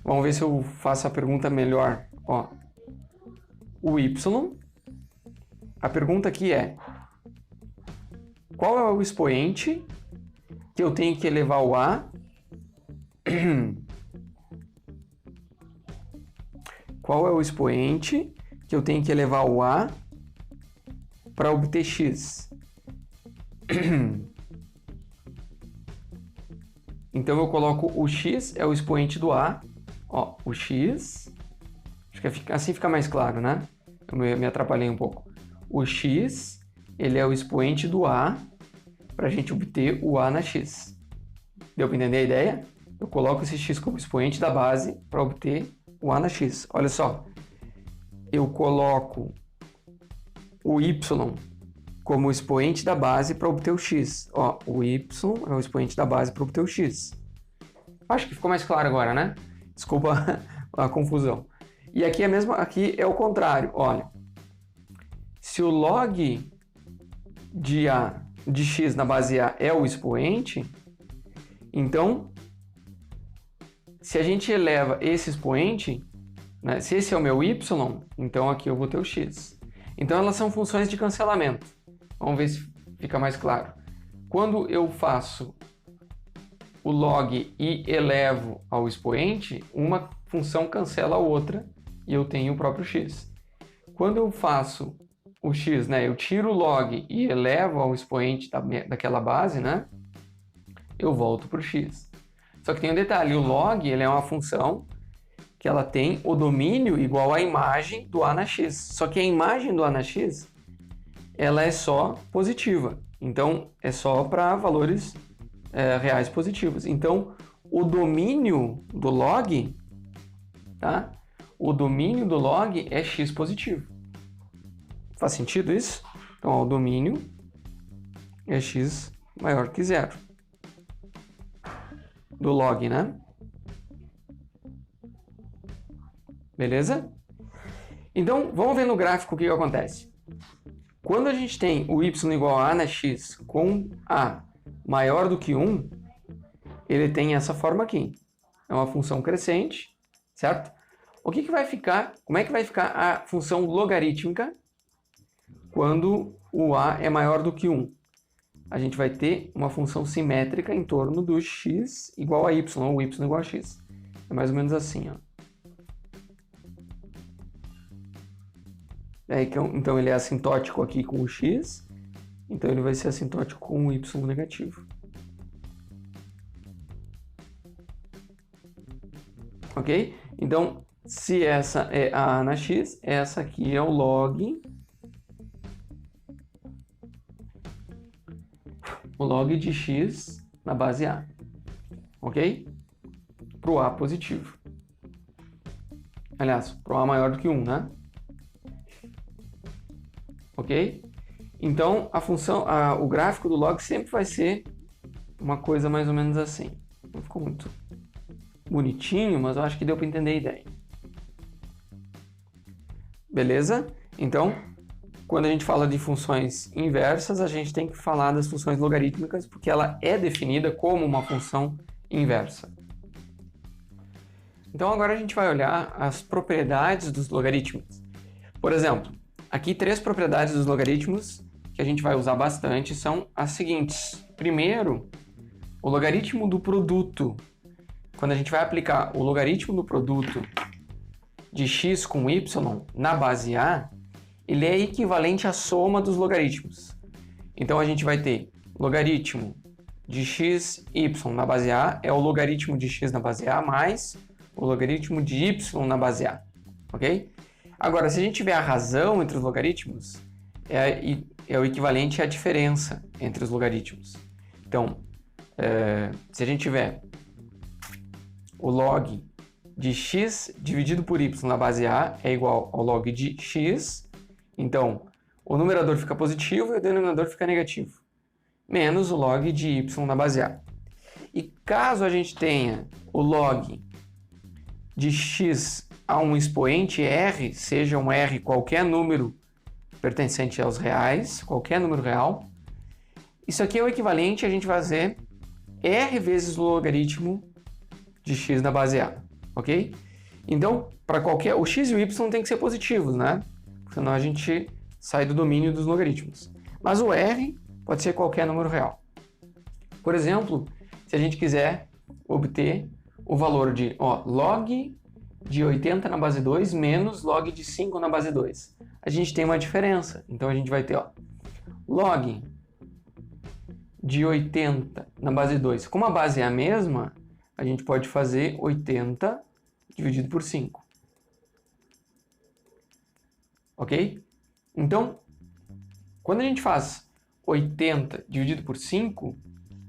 Vamos ver se eu faço a pergunta melhor. Ó, o y, a pergunta aqui é, qual é o expoente que eu tenho que elevar o a qual é o expoente que eu tenho que elevar o a para obter x? Então eu coloco o x é o expoente do a, ó, o x, acho que assim fica mais claro, né? Eu me atrapalhei um pouco. O x, ele é o expoente do a para a gente obter o a na x. Deu para entender a ideia? Eu coloco esse x como expoente da base para obter o a na x. Olha só, eu coloco o y como expoente da base para obter o x. Ó, o y é o expoente da base para obter o x. Acho que ficou mais claro agora, né? Desculpa a confusão. E aqui é mesmo, aqui é o contrário. Olha, se o log de a de x na base a é o expoente, então se a gente eleva esse expoente, né, se esse é o meu y, então aqui eu vou ter o x. Então elas são funções de cancelamento. Vamos ver se fica mais claro. Quando eu faço o log e elevo ao expoente, uma função cancela a outra e eu tenho o próprio x. Quando eu faço o x, né, eu tiro o log e elevo ao expoente daquela base, né, eu volto para o x. Só que tem um detalhe, o log ele é uma função que ela tem o domínio igual à imagem do a na x. Só que a imagem do a na x, ela é só positiva. Então, é só para valores reais positivos. Então, o domínio do log, tá? O domínio do log é x positivo. Faz sentido isso? Então, ó, o domínio é x maior que zero. Do log, né? Beleza? Então, vamos ver no gráfico o que acontece. Quando a gente tem o y igual a na x com a maior do que 1, ele tem essa forma aqui. É uma função crescente, certo? O que vai ficar? Como é que vai ficar a função logarítmica quando o a é maior do que 1? A gente vai ter uma função simétrica em torno do x igual a y, ou y igual a x. É mais ou menos assim, ó. Então ele é assintótico aqui com o x, então ele vai ser assintótico com o y negativo. Ok? Então, se essa é a na x, essa aqui é o log de x na base a. Ok? Para o a positivo. Aliás, para o a maior do que 1, né? Ok? Então, a função, o gráfico do log sempre vai ser uma coisa mais ou menos assim. Não ficou muito bonitinho, mas eu acho que deu para entender a ideia. Beleza? Então, quando a gente fala de funções inversas, a gente tem que falar das funções logarítmicas, porque ela é definida como uma função inversa. Então, agora a gente vai olhar as propriedades dos logaritmos. Por exemplo, aqui 3 propriedades dos logaritmos que a gente vai usar bastante são as seguintes. Primeiro, o logaritmo do produto. Quando a gente vai aplicar o logaritmo do produto de x com y na base a, ele é equivalente à soma dos logaritmos. Então a gente vai ter logaritmo de x, y na base a é o logaritmo de x na base a mais o logaritmo de y na base a. Ok? Agora, se a gente tiver a razão entre os logaritmos, é o equivalente à diferença entre os logaritmos. Então, se a gente tiver o log de x dividido por y na base a é igual ao log de x, então o numerador fica positivo e o denominador fica negativo, menos o log de y na base a. E caso a gente tenha o log de x a um expoente r, seja um r qualquer número pertencente aos reais, qualquer número real, isso aqui é o equivalente a gente fazer r vezes o logaritmo de x na base a, ok? Então, para o x e o y tem que ser positivos, né? Senão a gente sai do domínio dos logaritmos. Mas o r pode ser qualquer número real. Por exemplo, se a gente quiser obter o valor de log de 80 na base 2 menos log de 5 na base 2. A gente tem uma diferença. Então a gente vai ter log de 80 na base 2. Como a base é a mesma, a gente pode fazer 80 dividido por 5. Ok? Então, quando a gente faz 80 dividido por 5,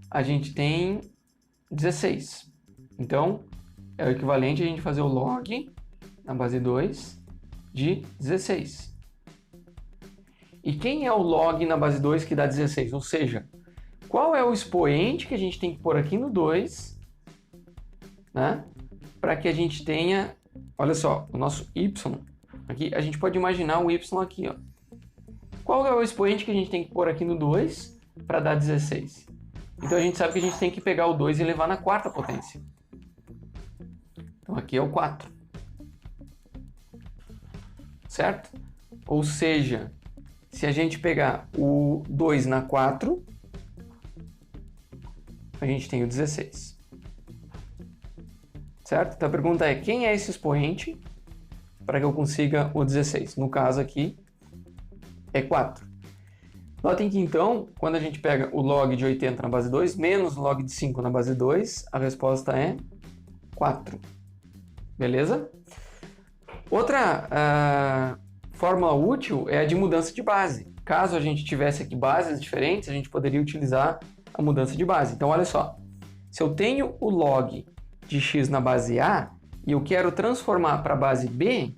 a gente tem 16. Então, é o equivalente a gente fazer o log na base 2 de 16. E quem é o log na base 2 que dá 16? Ou seja, qual é o expoente que a gente tem que pôr aqui no 2, né? Para que a gente tenha, olha só, o nosso y, aqui, a gente pode imaginar o y aqui, ó. Qual é o expoente que a gente tem que pôr aqui no 2 para dar 16? Então a gente sabe que a gente tem que pegar o 2 e levar na quarta potência. Então aqui é o 4. Certo? Ou seja, se a gente pegar o 2 na 4, a gente tem o 16. Certo? Então a pergunta é, quem é esse expoente para que eu consiga o 16? No caso aqui, é 4. Notem que então, quando a gente pega o log de 80 na base 2 menos o log de 5 na base 2, a resposta é 4. Beleza? Outra fórmula útil é a de mudança de base. Caso a gente tivesse aqui bases diferentes, a gente poderia utilizar a mudança de base. Então, olha só. Se eu tenho o log de x na base A e eu quero transformar para a base B,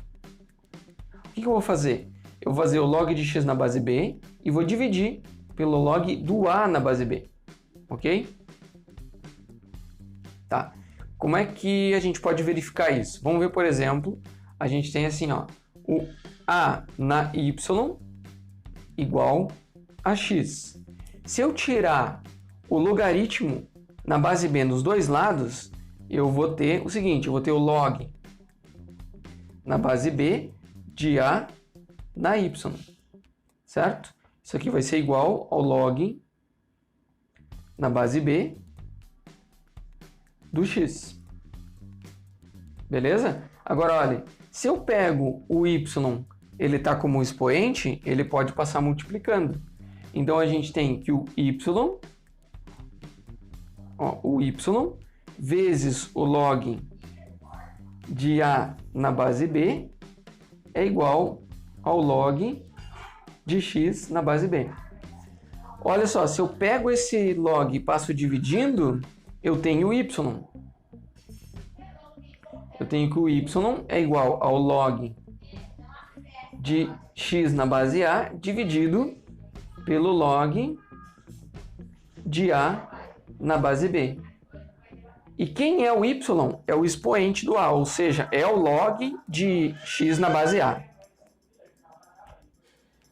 o que eu vou fazer? Eu vou fazer o log de x na base B e vou dividir pelo log do A na base B. Ok? Tá. Como é que a gente pode verificar isso? Vamos ver, por exemplo, a gente tem assim, ó, o A na Y igual a x. Se eu tirar o logaritmo na base B nos dois lados, eu vou ter o seguinte, eu vou ter o log na base B de A na Y, certo? Isso aqui vai ser igual ao log na base B do x. Beleza? Agora, olha, se eu pego o y, ele está como expoente, ele pode passar multiplicando. Então, a gente tem que o y vezes o log de A na base B é igual ao log de x na base B. Olha só, se eu pego esse log e passo dividindo, eu tenho y. Eu tenho que o y é igual ao log de x na base A dividido pelo log de A na base B. E quem é o y? É o expoente do A, ou seja, é o log de x na base A.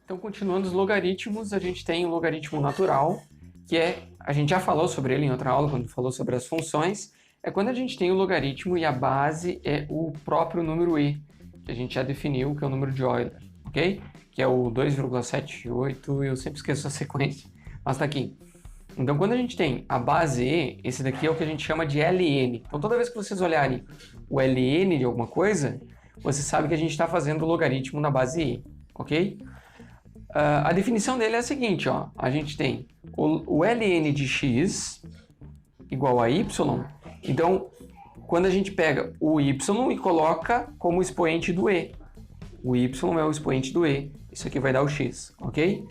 Então, continuando os logaritmos, a gente tem o logaritmo natural, que a gente já falou sobre ele em outra aula, quando falou sobre as funções, é quando a gente tem o logaritmo e a base é o próprio número e, que a gente já definiu, que é o número de Euler, ok? Que é o 2,78, eu sempre esqueço a sequência, mas está aqui. Então, quando a gente tem a base e, esse daqui é o que a gente chama de ln. Então, toda vez que vocês olharem o ln de alguma coisa, você sabe que a gente está fazendo o logaritmo na base e, ok? A definição dele é a seguinte, ó, a gente tem o ln de x igual a y. Então, quando a gente pega o y e coloca como expoente do e, o y é o expoente do e, isso aqui vai dar o x, ok?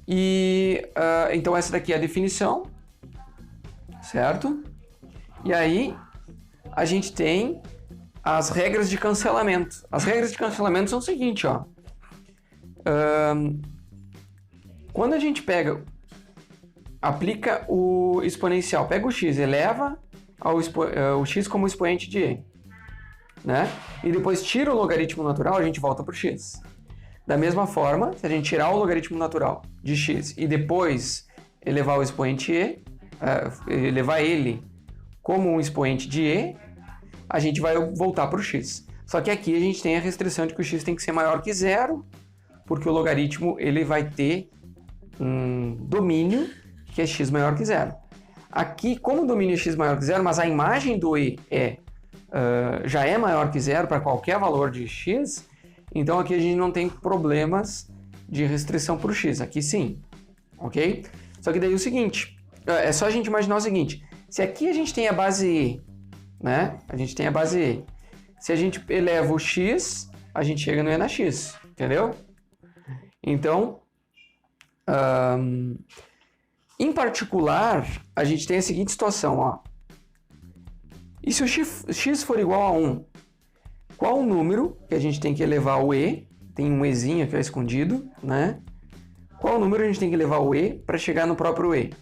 E então essa daqui é a definição, certo? E aí a gente tem as regras de cancelamento. As regras de cancelamento são o seguinte, ó. Quando a gente aplica o exponencial, pega o x, eleva o x como expoente de e, né? E depois tira o logaritmo natural, a gente volta para o x. Da mesma forma, se a gente tirar o logaritmo natural de x e depois elevar o expoente e, elevar ele como um expoente de e, a gente vai voltar para o x. Só que aqui a gente tem a restrição de que o x tem que ser maior que zero, porque o logaritmo ele vai ter um domínio que é x maior que zero. Aqui, como o domínio é x maior que zero, mas a imagem do e já é maior que zero para qualquer valor de x, então aqui a gente não tem problemas de restrição para o x. Aqui sim, ok? Só que daí é o seguinte, é só a gente imaginar o seguinte, se aqui a gente tem a base e, né? A gente tem a base e. Se a gente eleva o x, a gente chega no e na x, entendeu? Então, em particular, a gente tem a seguinte situação, ó. E se o x for igual a 1, qual o número que a gente tem que elevar o e? Tem um ezinho aqui escondido, né? Qual número a gente tem que elevar o e para chegar no próprio e?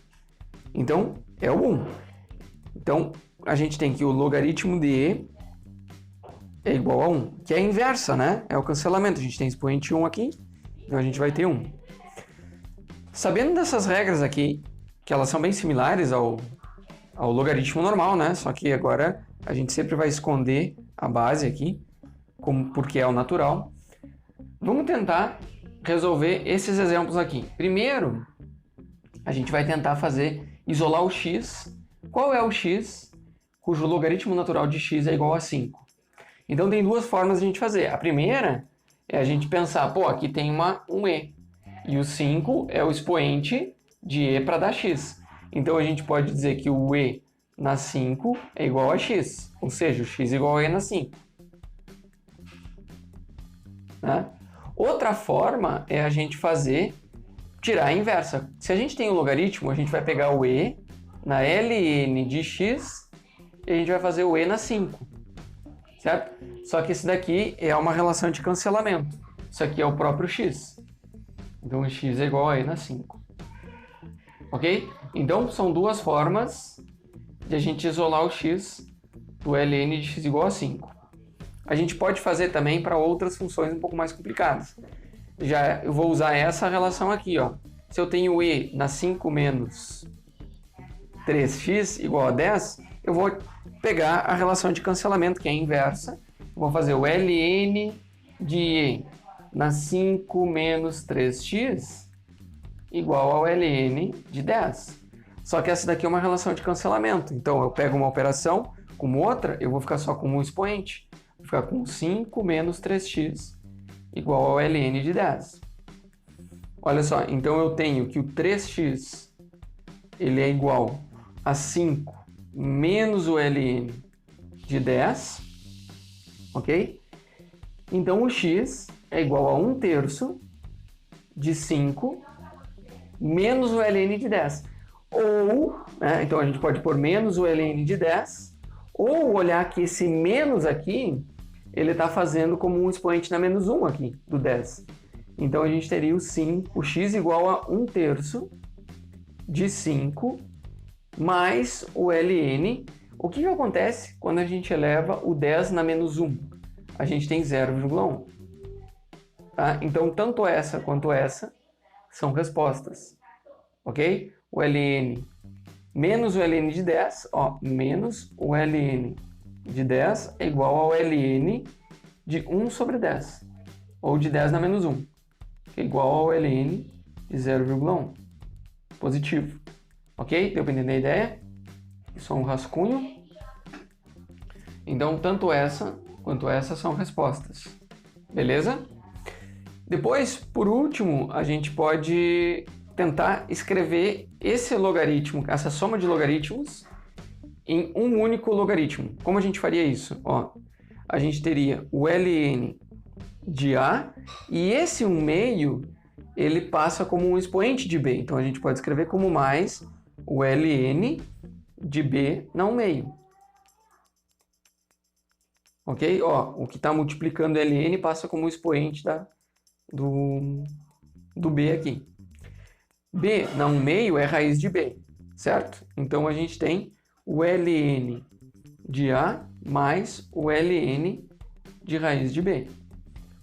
Então, é o 1. Então, a gente tem que o logaritmo de e é igual a 1, que é a inversa, né? É o cancelamento. A gente tem expoente 1 aqui, então a gente vai ter 1. Sabendo dessas regras aqui, que elas são bem similares ao logaritmo normal, né? Só que agora a gente sempre vai esconder a base aqui, porque é o natural. Vamos tentar resolver esses exemplos aqui. Primeiro, a gente vai tentar isolar o x. Qual é o x cujo logaritmo natural de x é igual a 5? Então tem duas formas de a gente fazer. A primeira é a gente pensar, pô, aqui tem um e. E o 5 é o expoente de e para dar x. Então a gente pode dizer que o e na 5 é igual a x, ou seja, o x é igual a e na 5. Né? Outra forma é a gente tirar a inversa. Se a gente tem um logaritmo, a gente vai pegar o e na ln de x e a gente vai fazer o e na 5, certo? Só que esse daqui é uma relação de cancelamento. Isso aqui é o próprio x. Então, o x é igual a e na 5. Ok? Então, são duas formas de a gente isolar o x do ln de x igual a 5. A gente pode fazer também para outras funções um pouco mais complicadas. Eu vou usar essa relação aqui, ó. Se eu tenho e na 5 menos 3x igual a 10, eu vou pegar a relação de cancelamento, que é a inversa. Vou fazer o ln de e na 5 menos 3x igual ao ln de 10. Só que essa daqui é uma relação de cancelamento. Então, eu pego uma operação como outra, eu vou ficar só com um expoente. Vou ficar com 5 menos 3x igual ao ln de 10. Olha só, então eu tenho que o 3x ele é igual a 5 menos o ln de 10, ok? Então o x é igual a 1/3 de 5 menos o ln de 10. Ou, né, então a gente pode pôr menos o ln de 10, ou olhar que esse menos aqui, ele está fazendo como um expoente na menos 1 aqui, do 10. Então a gente teria o x igual a 1/3 de 5 mais o ln. O que acontece quando a gente eleva o 10 na menos 1? A gente tem 0,1. Tá? Então, tanto essa quanto essa são respostas. Ok? O ln menos o ln de 10, ó, menos o ln de 10 é igual ao ln de 1 sobre 10. Ou de 10 na menos 1. Que é igual ao ln de 0,1. Positivo. Ok? Deu para entender a ideia? Isso é um rascunho. Então, tanto essa quanto essa são respostas. Beleza? Depois, por último, a gente pode tentar escrever esse logaritmo, essa soma de logaritmos, em um único logaritmo. Como a gente faria isso? Ó, a gente teria o ln de a, e esse 1/2, ele passa como um expoente de b. Então, a gente pode escrever como mais o ln de b na 1/2. Ok? Ó, o que está multiplicando ln passa como expoente do b aqui. b na 1/2 é raiz de b, certo? Então a gente tem o ln de a mais o ln de raiz de b.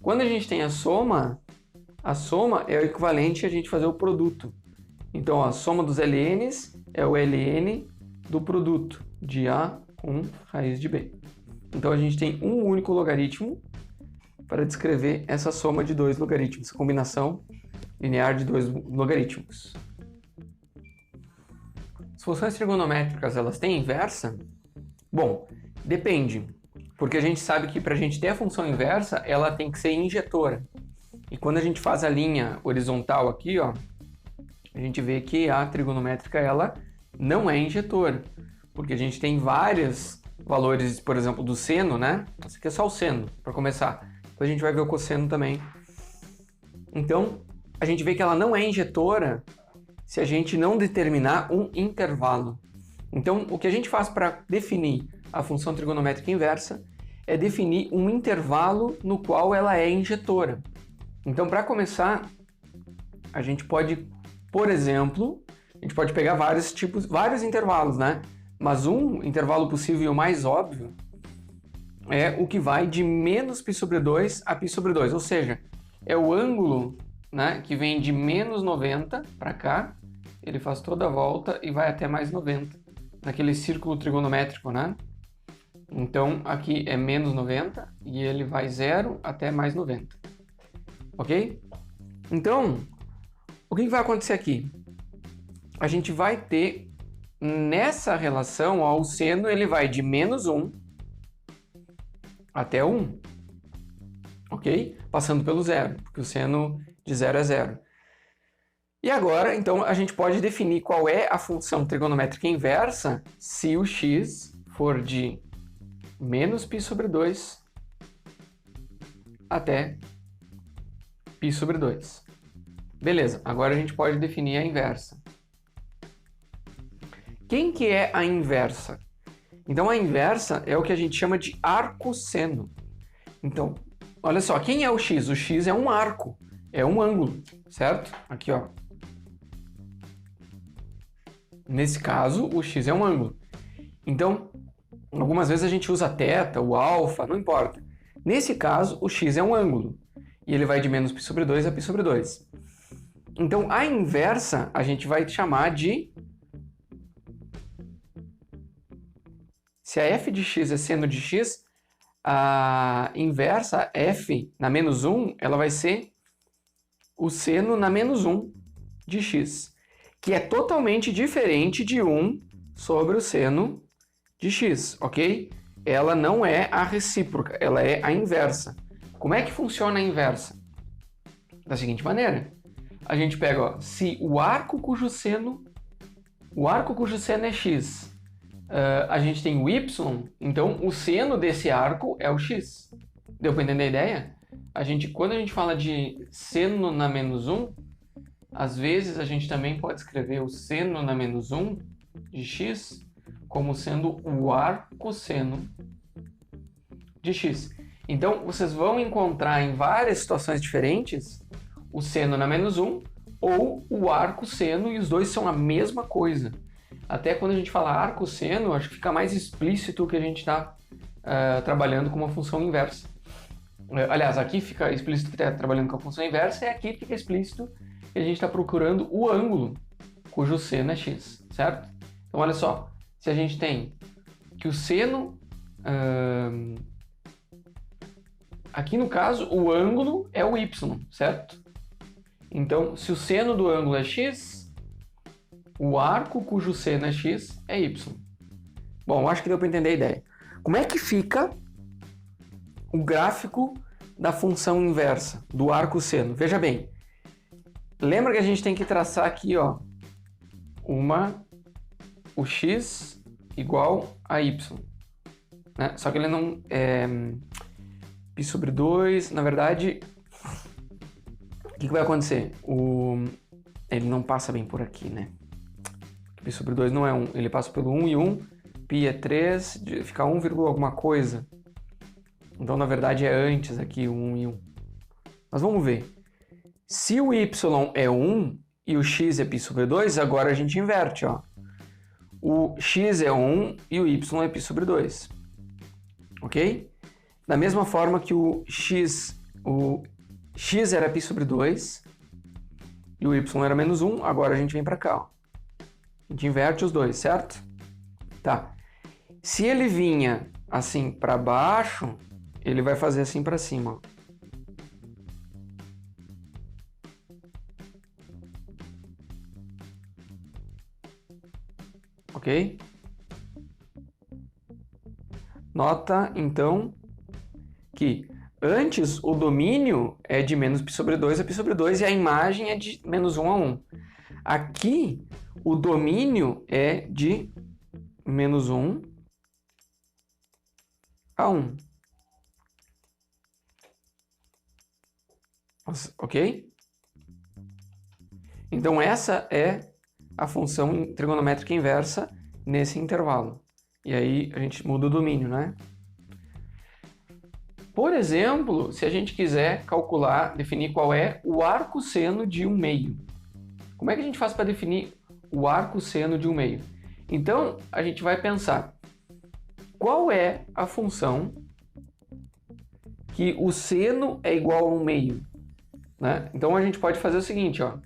Quando a gente tem a soma é o equivalente a gente fazer o produto. Então a soma dos ln's é o ln do produto de a com raiz de b. Então a gente tem um único logaritmo para descrever essa soma de dois logaritmos, combinação linear de dois logaritmos. As funções trigonométricas, elas têm inversa? Bom, depende, porque a gente sabe que para a gente ter a função inversa, ela tem que ser injetora. E quando a gente faz a linha horizontal aqui, ó, a gente vê que a trigonométrica ela não é injetora, porque a gente tem vários valores, por exemplo, do seno, né? Esse aqui é só o seno, para começar. Depois a gente vai ver o cosseno também. Então, a gente vê que ela não é injetora se a gente não determinar um intervalo. Então, o que a gente faz para definir a função trigonométrica inversa é definir um intervalo no qual ela é injetora. Então, para começar, a gente pode, por exemplo, a gente pode pegar vários intervalos, né? Mas um intervalo possível e o mais óbvio é o que vai de menos π sobre 2 a π sobre 2, ou seja, é o ângulo, né, que vem de menos 90 para cá, ele faz toda a volta e vai até mais 90, naquele círculo trigonométrico, né? Então, aqui é menos 90 e ele vai 0 até mais 90, ok? Então, o que vai acontecer aqui? A gente vai ter, nessa relação, ó, o seno ele vai de menos 1 até 1, ok? Passando pelo zero, porque o seno de 0 é 0. E agora, então, a gente pode definir qual é a função trigonométrica inversa se o x for de menos π sobre 2 até π sobre 2. Beleza, agora a gente pode definir a inversa. Quem que é a inversa? Então, a inversa é o que a gente chama de arco-seno. Então, olha só, quem é o x? O x é um arco, é um ângulo, certo? Aqui, ó. Nesse caso, o x é um ângulo. Então, algumas vezes a gente usa θ, o alfa, não importa. Nesse caso, o x é um ângulo. E ele vai de menos π sobre 2 a π sobre 2. Então, a inversa a gente vai chamar de... Se a f de x é seno de x, a inversa f na menos 1, ela vai ser o seno na menos 1 de x, que é totalmente diferente de 1 sobre o seno de x, ok? Ela não é a recíproca, ela é a inversa. Como é que funciona a inversa? Da seguinte maneira, a gente pega, ó, se o arco cujo seno é x, a gente tem o y, então o seno desse arco é o x. Deu para entender a ideia? Quando a gente fala de seno na menos 1, às vezes a gente também pode escrever o seno na menos 1 de x como sendo o arco-seno de x. Então, vocês vão encontrar em várias situações diferentes o seno na menos 1 ou o arco-seno, e os dois são a mesma coisa. Até quando a gente fala arco-seno, acho que fica mais explícito que a gente está trabalhando com uma função inversa. Aliás, aqui fica explícito que está trabalhando com a função inversa, e aqui fica explícito que a gente está procurando o ângulo cujo seno é x, certo? Então, olha só, se a gente tem que o seno... aqui no caso, o ângulo é o y, certo? Então, se o seno do ângulo é x, o arco cujo seno é x é y. Bom, acho que deu para entender a ideia. Como é que fica o gráfico da função inversa, do arco-seno? Veja bem, lembra que a gente tem que traçar aqui, ó, o x igual a y, né? Só que ele não é π sobre 2, na verdade, o que vai acontecer? Ele não passa bem por aqui, né? π sobre 2 não é 1, ele passa pelo 1 e 1, π é 3, fica 1, alguma coisa. Então, na verdade, é antes aqui o 1 e 1. Mas vamos ver. Se o y é 1 e o x é π sobre 2, agora a gente inverte, ó. O x é 1 e o y é π sobre 2. Ok? Da mesma forma que o x era π sobre 2 e o y era menos 1, agora a gente vem para cá, ó. A gente inverte os dois, certo? Tá. Se ele vinha assim para baixo, ele vai fazer assim para cima, ó. Ok? Nota, então, que antes o domínio é de menos π sobre 2 a π sobre 2 e a imagem é de menos 1 a 1. Aqui, o domínio é de menos 1 a 1. Ok? Então, essa é a função trigonométrica inversa nesse intervalo. E aí, a gente muda o domínio, né? Por exemplo, se a gente quiser calcular, definir qual é o arco-seno de 1/2. Como é que a gente faz para definir o arco-seno de 1/2? Então, a gente vai pensar qual é a função que o seno é igual a 1/2, né? Então, a gente pode fazer o seguinte, ó.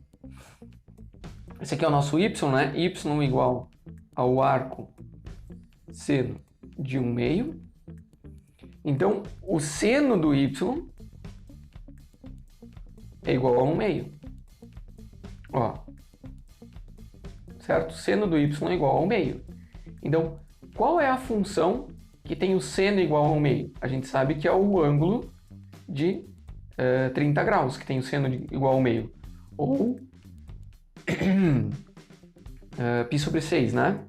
Esse aqui é o nosso y, né? Y igual ao arco-seno de 1/2. Então, o seno do y é igual a 1/2. Ó. Certo? O seno do y é igual a 1/2. Então, qual é a função que tem o seno igual a 1/2? A gente sabe que é o ângulo de 30 graus, que tem o seno igual a 1/2. Ou π sobre 6, né?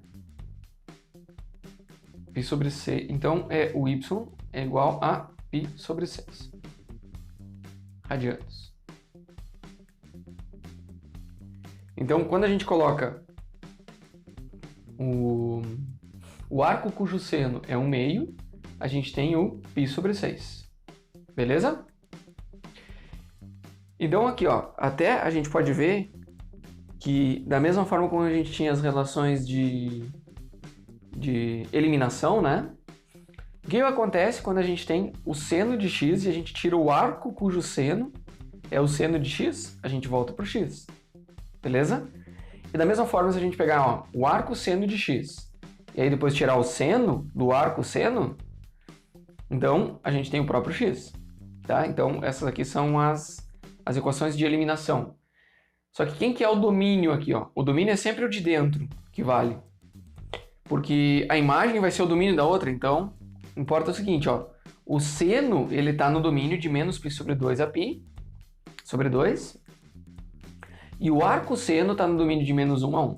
Π sobre 6. Então, o y é igual a π sobre 6 radianos. Então, quando a gente coloca o arco cujo seno é 1/2, a gente tem o π sobre 6. Beleza? Então, aqui, ó, até a gente pode ver que, da mesma forma como a gente tinha as relações de eliminação, né? O que acontece quando a gente tem o seno de x e a gente tira o arco cujo seno é o seno de x, a gente volta para o x. Beleza? E da mesma forma, se a gente pegar, ó, o arco seno de x e aí depois tirar o seno do arco seno, então a gente tem o próprio x. Tá? Então, essas aqui são as equações de eliminação. Só que quem que é o domínio aqui? Ó? O domínio é sempre o de dentro que vale. Porque a imagem vai ser o domínio da outra, então importa o seguinte, ó, o seno ele está no domínio de menos π sobre 2 a π sobre 2, e o arco seno está no domínio de menos 1 a 1,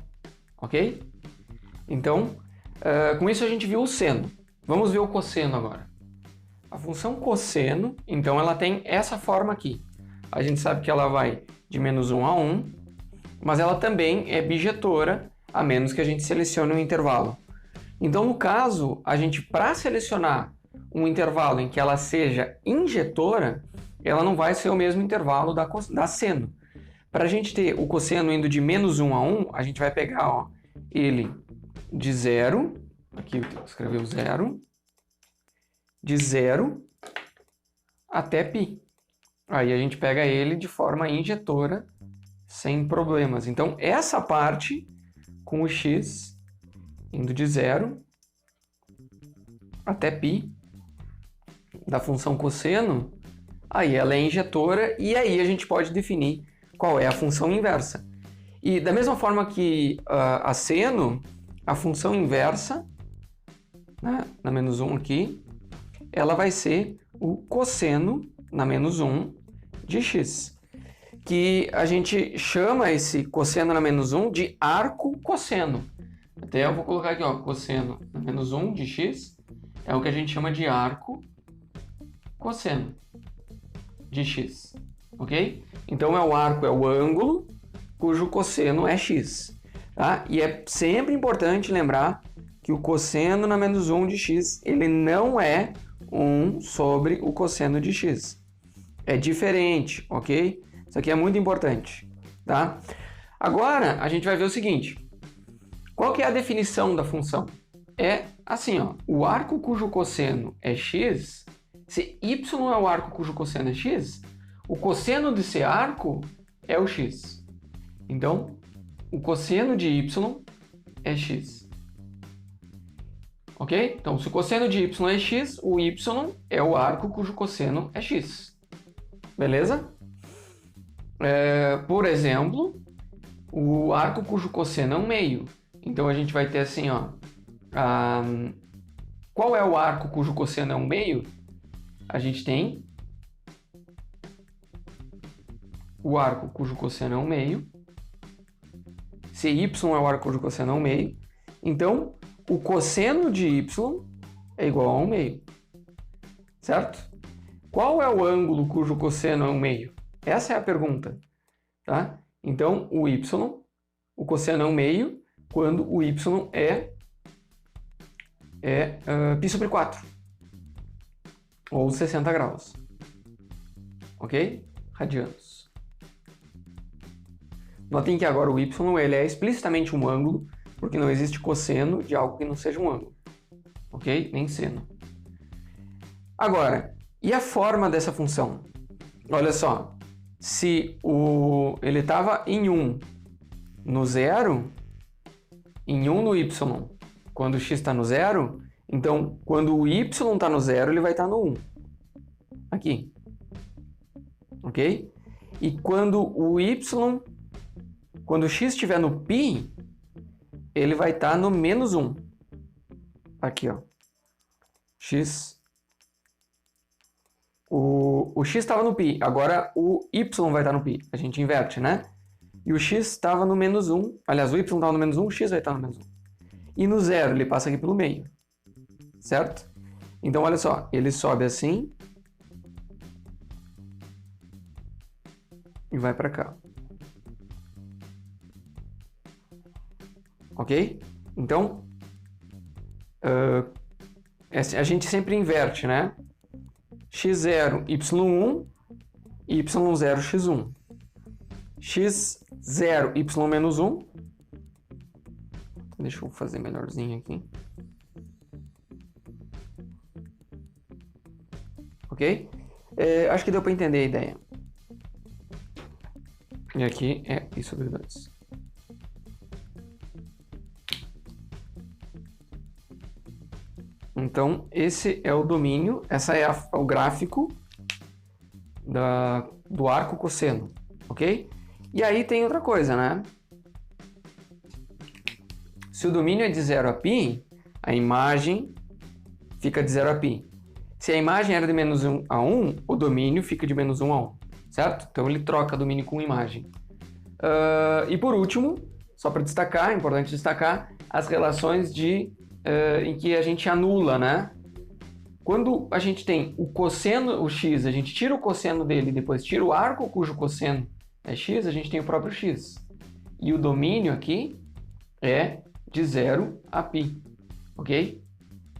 ok? Então, com isso a gente viu o seno. Vamos ver o cosseno agora. A função cosseno, então, ela tem essa forma aqui. A gente sabe que ela vai de menos 1 a 1, mas ela também é bijetora, a menos que a gente selecione um intervalo. Então, no caso, a gente, para selecionar um intervalo em que ela seja injetora, ela não vai ser o mesmo intervalo da seno. Para a gente ter o cosseno indo de menos 1 a 1, a gente vai pegar, ó, ele de 0, aqui eu tenho que escrever o 0, de 0 até π. Aí a gente pega ele de forma injetora, sem problemas. Então, essa parte com o x indo de 0 até π da função cosseno, aí ela é injetora e aí a gente pode definir qual é a função inversa. E da mesma forma que a seno, a função inversa, né, na menos 1 aqui, ela vai ser o cosseno na menos 1 de x, que a gente chama esse cosseno na menos 1 de arco cosseno. Até eu vou colocar aqui, ó, cosseno na menos 1 de x é o que a gente chama de arco cosseno de x, ok? Então, o arco é o ângulo cujo cosseno é x, tá? E é sempre importante lembrar que o cosseno na menos 1 de x, ele não é 1 sobre o cosseno de x. É diferente, ok? Isso aqui é muito importante, tá? Agora, a gente vai ver o seguinte. Qual que é a definição da função? É assim, ó. O arco cujo cosseno é x, se y é o arco cujo cosseno é x, o cosseno desse arco é o x. Então, o cosseno de y é x. Ok? Então, se o cosseno de y é x, o y é o arco cujo cosseno é x. Beleza? Por exemplo, o arco cujo cosseno é 1/2. Então, a gente vai ter assim, ó. Qual é o arco cujo cosseno é 1/2? A gente tem o arco cujo cosseno é 1/2. Se y é o arco cujo cosseno é 1/2, então o cosseno de y é igual a 1/2. Certo? Qual é o ângulo cujo cosseno é 1/2? Essa é a pergunta. Tá? Então, o cosseno é 1/2 quando o y é π sobre 4. Ou 60 graus. Ok? Radianos. Notem que agora o y ele é explicitamente um ângulo, porque não existe cosseno de algo que não seja um ângulo. Ok? Nem seno. Agora, e a forma dessa função? Olha só. Se ele estava em 1 no 0, em 1 no y, quando o x está no 0, então, quando o y está no 0, ele vai estar no 1. Aqui. Ok? E quando o x estiver no π, ele vai estar no menos 1. Aqui, ó. X. O x estava no π, agora o y vai estar no π. A gente inverte, né? E o x estava no menos 1. Aliás, o y estava no menos 1, o x vai estar no menos 1. E no 0 ele passa aqui pelo meio. Certo? Então, olha só. Ele sobe assim. E vai para cá. Ok? Então, a gente sempre inverte, né? x0, y1, y0, x1. x0, y menos 1. Deixa eu fazer melhorzinho aqui. Ok? Acho que deu para entender a ideia. E aqui é π sobre 2. Então, esse é o domínio, essa é o gráfico do arco cosseno, ok? E aí tem outra coisa, né? Se o domínio é de 0 a π, a imagem fica de 0 a π. Se a imagem era de menos 1 a 1, o domínio fica de menos 1 a 1, certo? Então ele troca domínio com imagem. E por último, só para destacar, é importante destacar, as relações em que a gente anula, né? Quando a gente tem o cosseno, o x, a gente tira o cosseno dele e depois tira o arco cujo cosseno é x, a gente tem o próprio x. E o domínio aqui é de 0 a π, ok?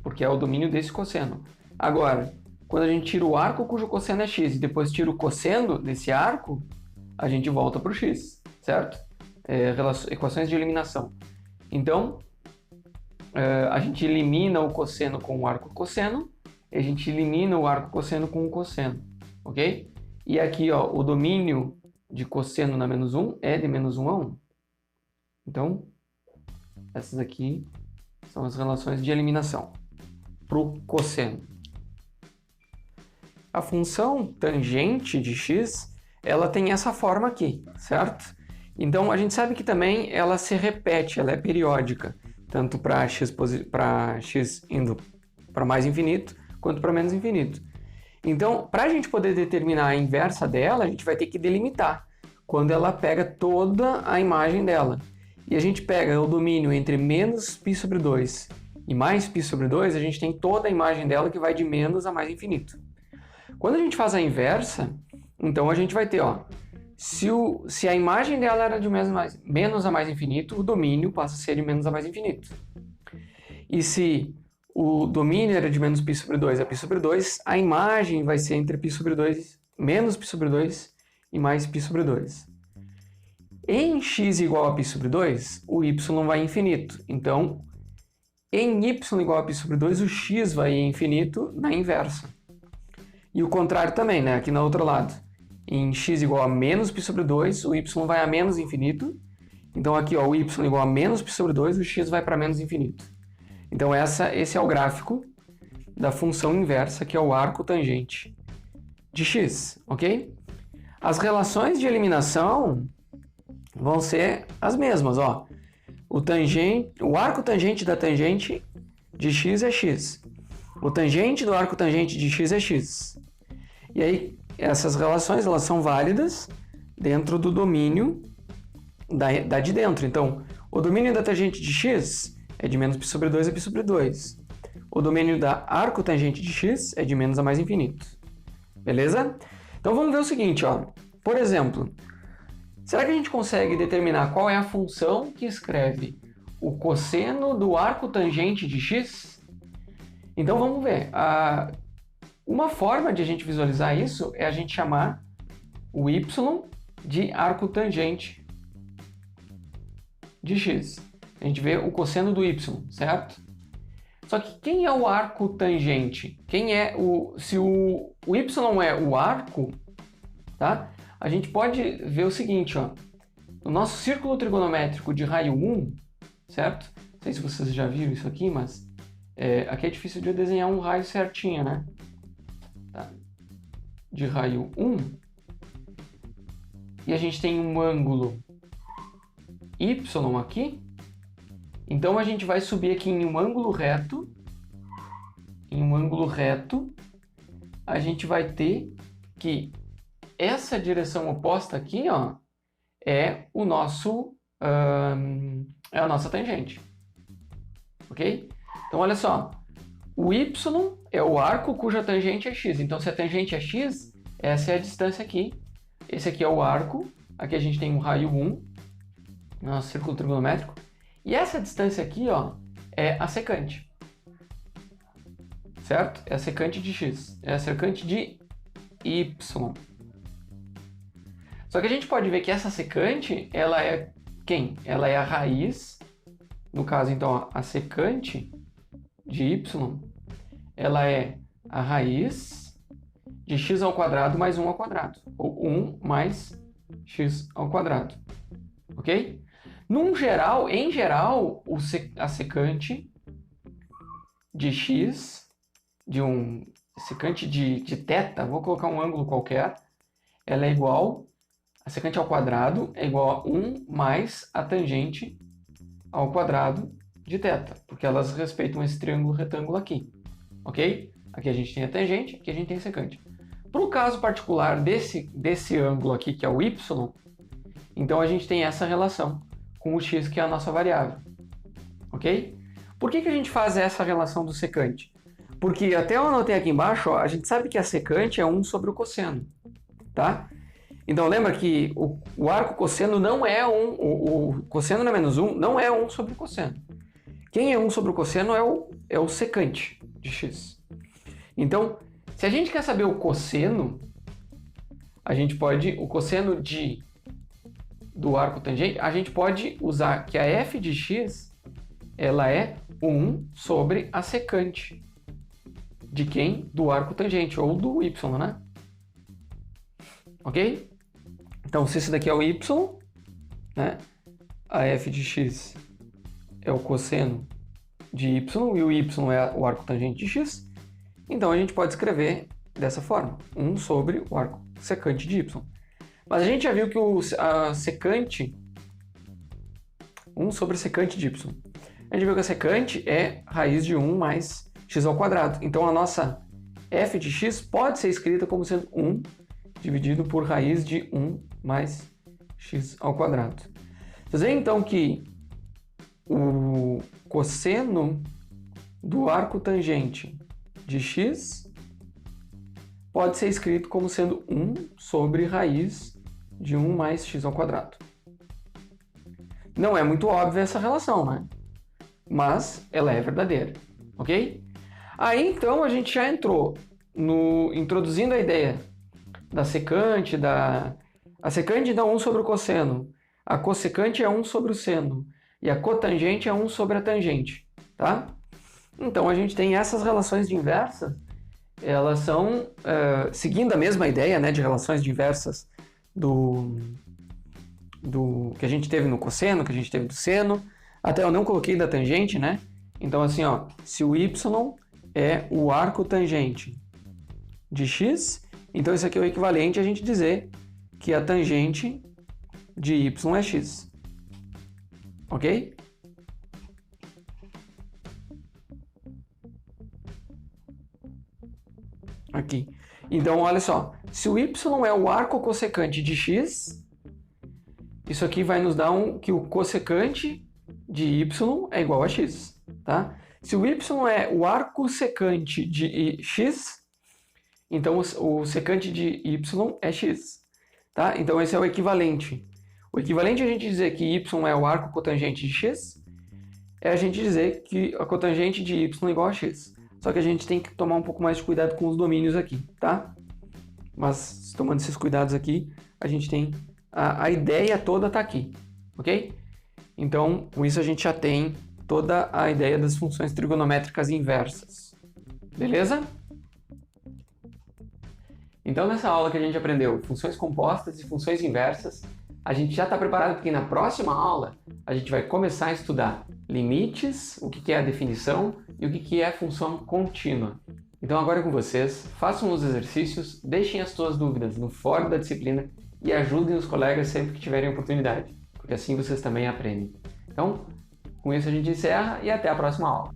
Porque é o domínio desse cosseno. Agora, quando a gente tira o arco cujo cosseno é x e depois tira o cosseno desse arco, a gente volta para o x, certo? Equações de eliminação. Então, a gente elimina o cosseno com o arco cosseno e a gente elimina o arco cosseno com o cosseno, ok? E aqui, ó, o domínio de cosseno na menos 1 é de menos 1 a 1. Então, essas aqui são as relações de eliminação para o cosseno. A função tangente de x, ela tem essa forma aqui, certo? Então, a gente sabe que também ela se repete, ela é periódica, tanto para x indo para mais infinito, quanto para menos infinito. Então, para a gente poder determinar a inversa dela, a gente vai ter que delimitar, quando ela pega toda a imagem dela. E a gente pega o domínio entre menos π sobre 2 e mais π sobre 2, a gente tem toda a imagem dela que vai de menos a mais infinito. Quando a gente faz a inversa, então a gente vai ter, ó, se a imagem dela era de menos a mais infinito, o domínio passa a ser de menos a mais infinito. E se o domínio era de menos π sobre 2 a π sobre 2, a imagem vai ser entre π sobre 2, menos π sobre 2 e mais π sobre 2. Em x igual a π sobre 2, o y vai infinito. Então, em y igual a π sobre 2, o x vai infinito na inversa. E o contrário também, né? Aqui no outro lado. Em x igual a menos π sobre 2, o y vai a menos infinito. Então aqui, ó, o y igual a menos π sobre 2, o x vai para menos infinito. Então esse é o gráfico da função inversa, que é o arco tangente de x, ok? As relações de eliminação vão ser as mesmas, ó. O arco tangente da tangente de x é x. O tangente do arco tangente de x é x. E aí, essas relações, elas são válidas dentro do domínio da de dentro. Então, o domínio da tangente de x é de menos π sobre 2 a π sobre 2. O domínio da arco tangente de x é de menos a mais infinito. Beleza? Então, vamos ver o seguinte, ó. Por exemplo, será que a gente consegue determinar qual é a função que escreve o cosseno do arco tangente de x? Então, vamos ver. Uma forma de a gente visualizar isso é a gente chamar o y de arco tangente de x. A gente vê o cosseno do y, certo? Só que quem é o arco tangente? Se o y é o arco, tá? A gente pode ver o seguinte, ó. O nosso círculo trigonométrico de raio 1, certo? Não sei se vocês já viram isso aqui, mas aqui é difícil de eu desenhar um raio certinho, né? Tá? De raio 1. E a gente tem um ângulo y aqui. Então a gente vai subir aqui em um ângulo reto. Em um ângulo reto, a gente vai ter que essa direção oposta aqui, ó, é o nosso é a nossa tangente, ok? Então olha só, o y é o arco cuja tangente é x. Então se a tangente é x, essa é a distância aqui. Esse aqui é o arco. Aqui a gente tem um raio 1, nosso círculo trigonométrico. E essa distância aqui, ó, é a secante. Certo? É a secante de x. É a secante de y. Só que a gente pode ver que essa secante, ela é quem? Ela é a raiz. No caso, então, ó, a secante de y, ela é a raiz de x ao quadrado mais 1 ao quadrado. Ou 1 mais x ao quadrado. Ok? Em geral, a secante de x, secante de θ, vou colocar um ângulo qualquer, ela é igual, a secante ao quadrado é igual a 1 mais a tangente ao quadrado de θ, porque elas respeitam esse triângulo retângulo aqui, ok? Aqui a gente tem a tangente, aqui a gente tem a secante. Para o caso particular desse ângulo aqui, que é o y, então a gente tem essa relação com o x, que é a nossa variável, ok? Por que a gente faz essa relação do secante? Porque até eu anotei aqui embaixo, ó, a gente sabe que a secante é 1 sobre o cosseno, tá? Então lembra que o arco cosseno não é 1, o cosseno não é menos 1, não é 1 sobre o cosseno. Quem é 1 sobre o cosseno é o secante de x. Então, se a gente quer saber o cosseno, o cosseno do arco tangente, a gente pode usar que a f de x, ela é 1 sobre a secante de quem? Do arco tangente, ou do y, né? Ok? Então, se esse daqui é o y, né? A f de x é o cosseno de y e o y é o arco tangente de x, então a gente pode escrever dessa forma, 1 sobre o arco secante de y. Mas a gente já viu que a secante, 1 sobre secante de y, a gente viu que a secante é raiz de 1 mais x ao quadrado. Então a nossa f de x pode ser escrita como sendo 1 dividido por raiz de 1 mais x ao quadrado. Vocês veem então que o cosseno do arco tangente de x pode ser escrito como sendo 1 sobre raiz de 1 mais x ao quadrado. Não é muito óbvia essa relação, né? Mas ela é verdadeira, ok? Aí então a gente já entrou introduzindo a ideia da secante, a secante dá 1 sobre o cosseno, a cossecante é 1 sobre o seno e a cotangente é 1 sobre a tangente, tá? Então a gente tem essas relações de inversas, elas são seguindo a mesma ideia, né, de relações de inversas do que a gente teve no cosseno, que a gente teve do seno. Até eu não coloquei da tangente, né? Então assim, ó, se o y é o arco tangente de x, então isso aqui é o equivalente a gente dizer que a tangente de y é x. Ok? Aqui. Então, olha só. Se o y é o arco cossecante de x, isso aqui vai nos dar que o cossecante de y é igual a x, tá? Se o y é o arco secante de x, então o secante de y é x, tá? Então esse é o equivalente. O equivalente a gente dizer que y é o arco cotangente de x é a gente dizer que a cotangente de y é igual a x. Só que a gente tem que tomar um pouco mais de cuidado com os domínios aqui, tá? Mas tomando esses cuidados aqui, a gente tem a ideia toda tá aqui, ok? Então, com isso a gente já tem toda a ideia das funções trigonométricas inversas. Beleza? Então, nessa aula que a gente aprendeu funções compostas e funções inversas, a gente já está preparado porque na próxima aula a gente vai começar a estudar limites, o que é a definição e o que é função contínua. Então agora é com vocês, façam os exercícios, deixem as suas dúvidas no fórum da disciplina e ajudem os colegas sempre que tiverem oportunidade, porque assim vocês também aprendem. Então, com isso a gente encerra e até a próxima aula.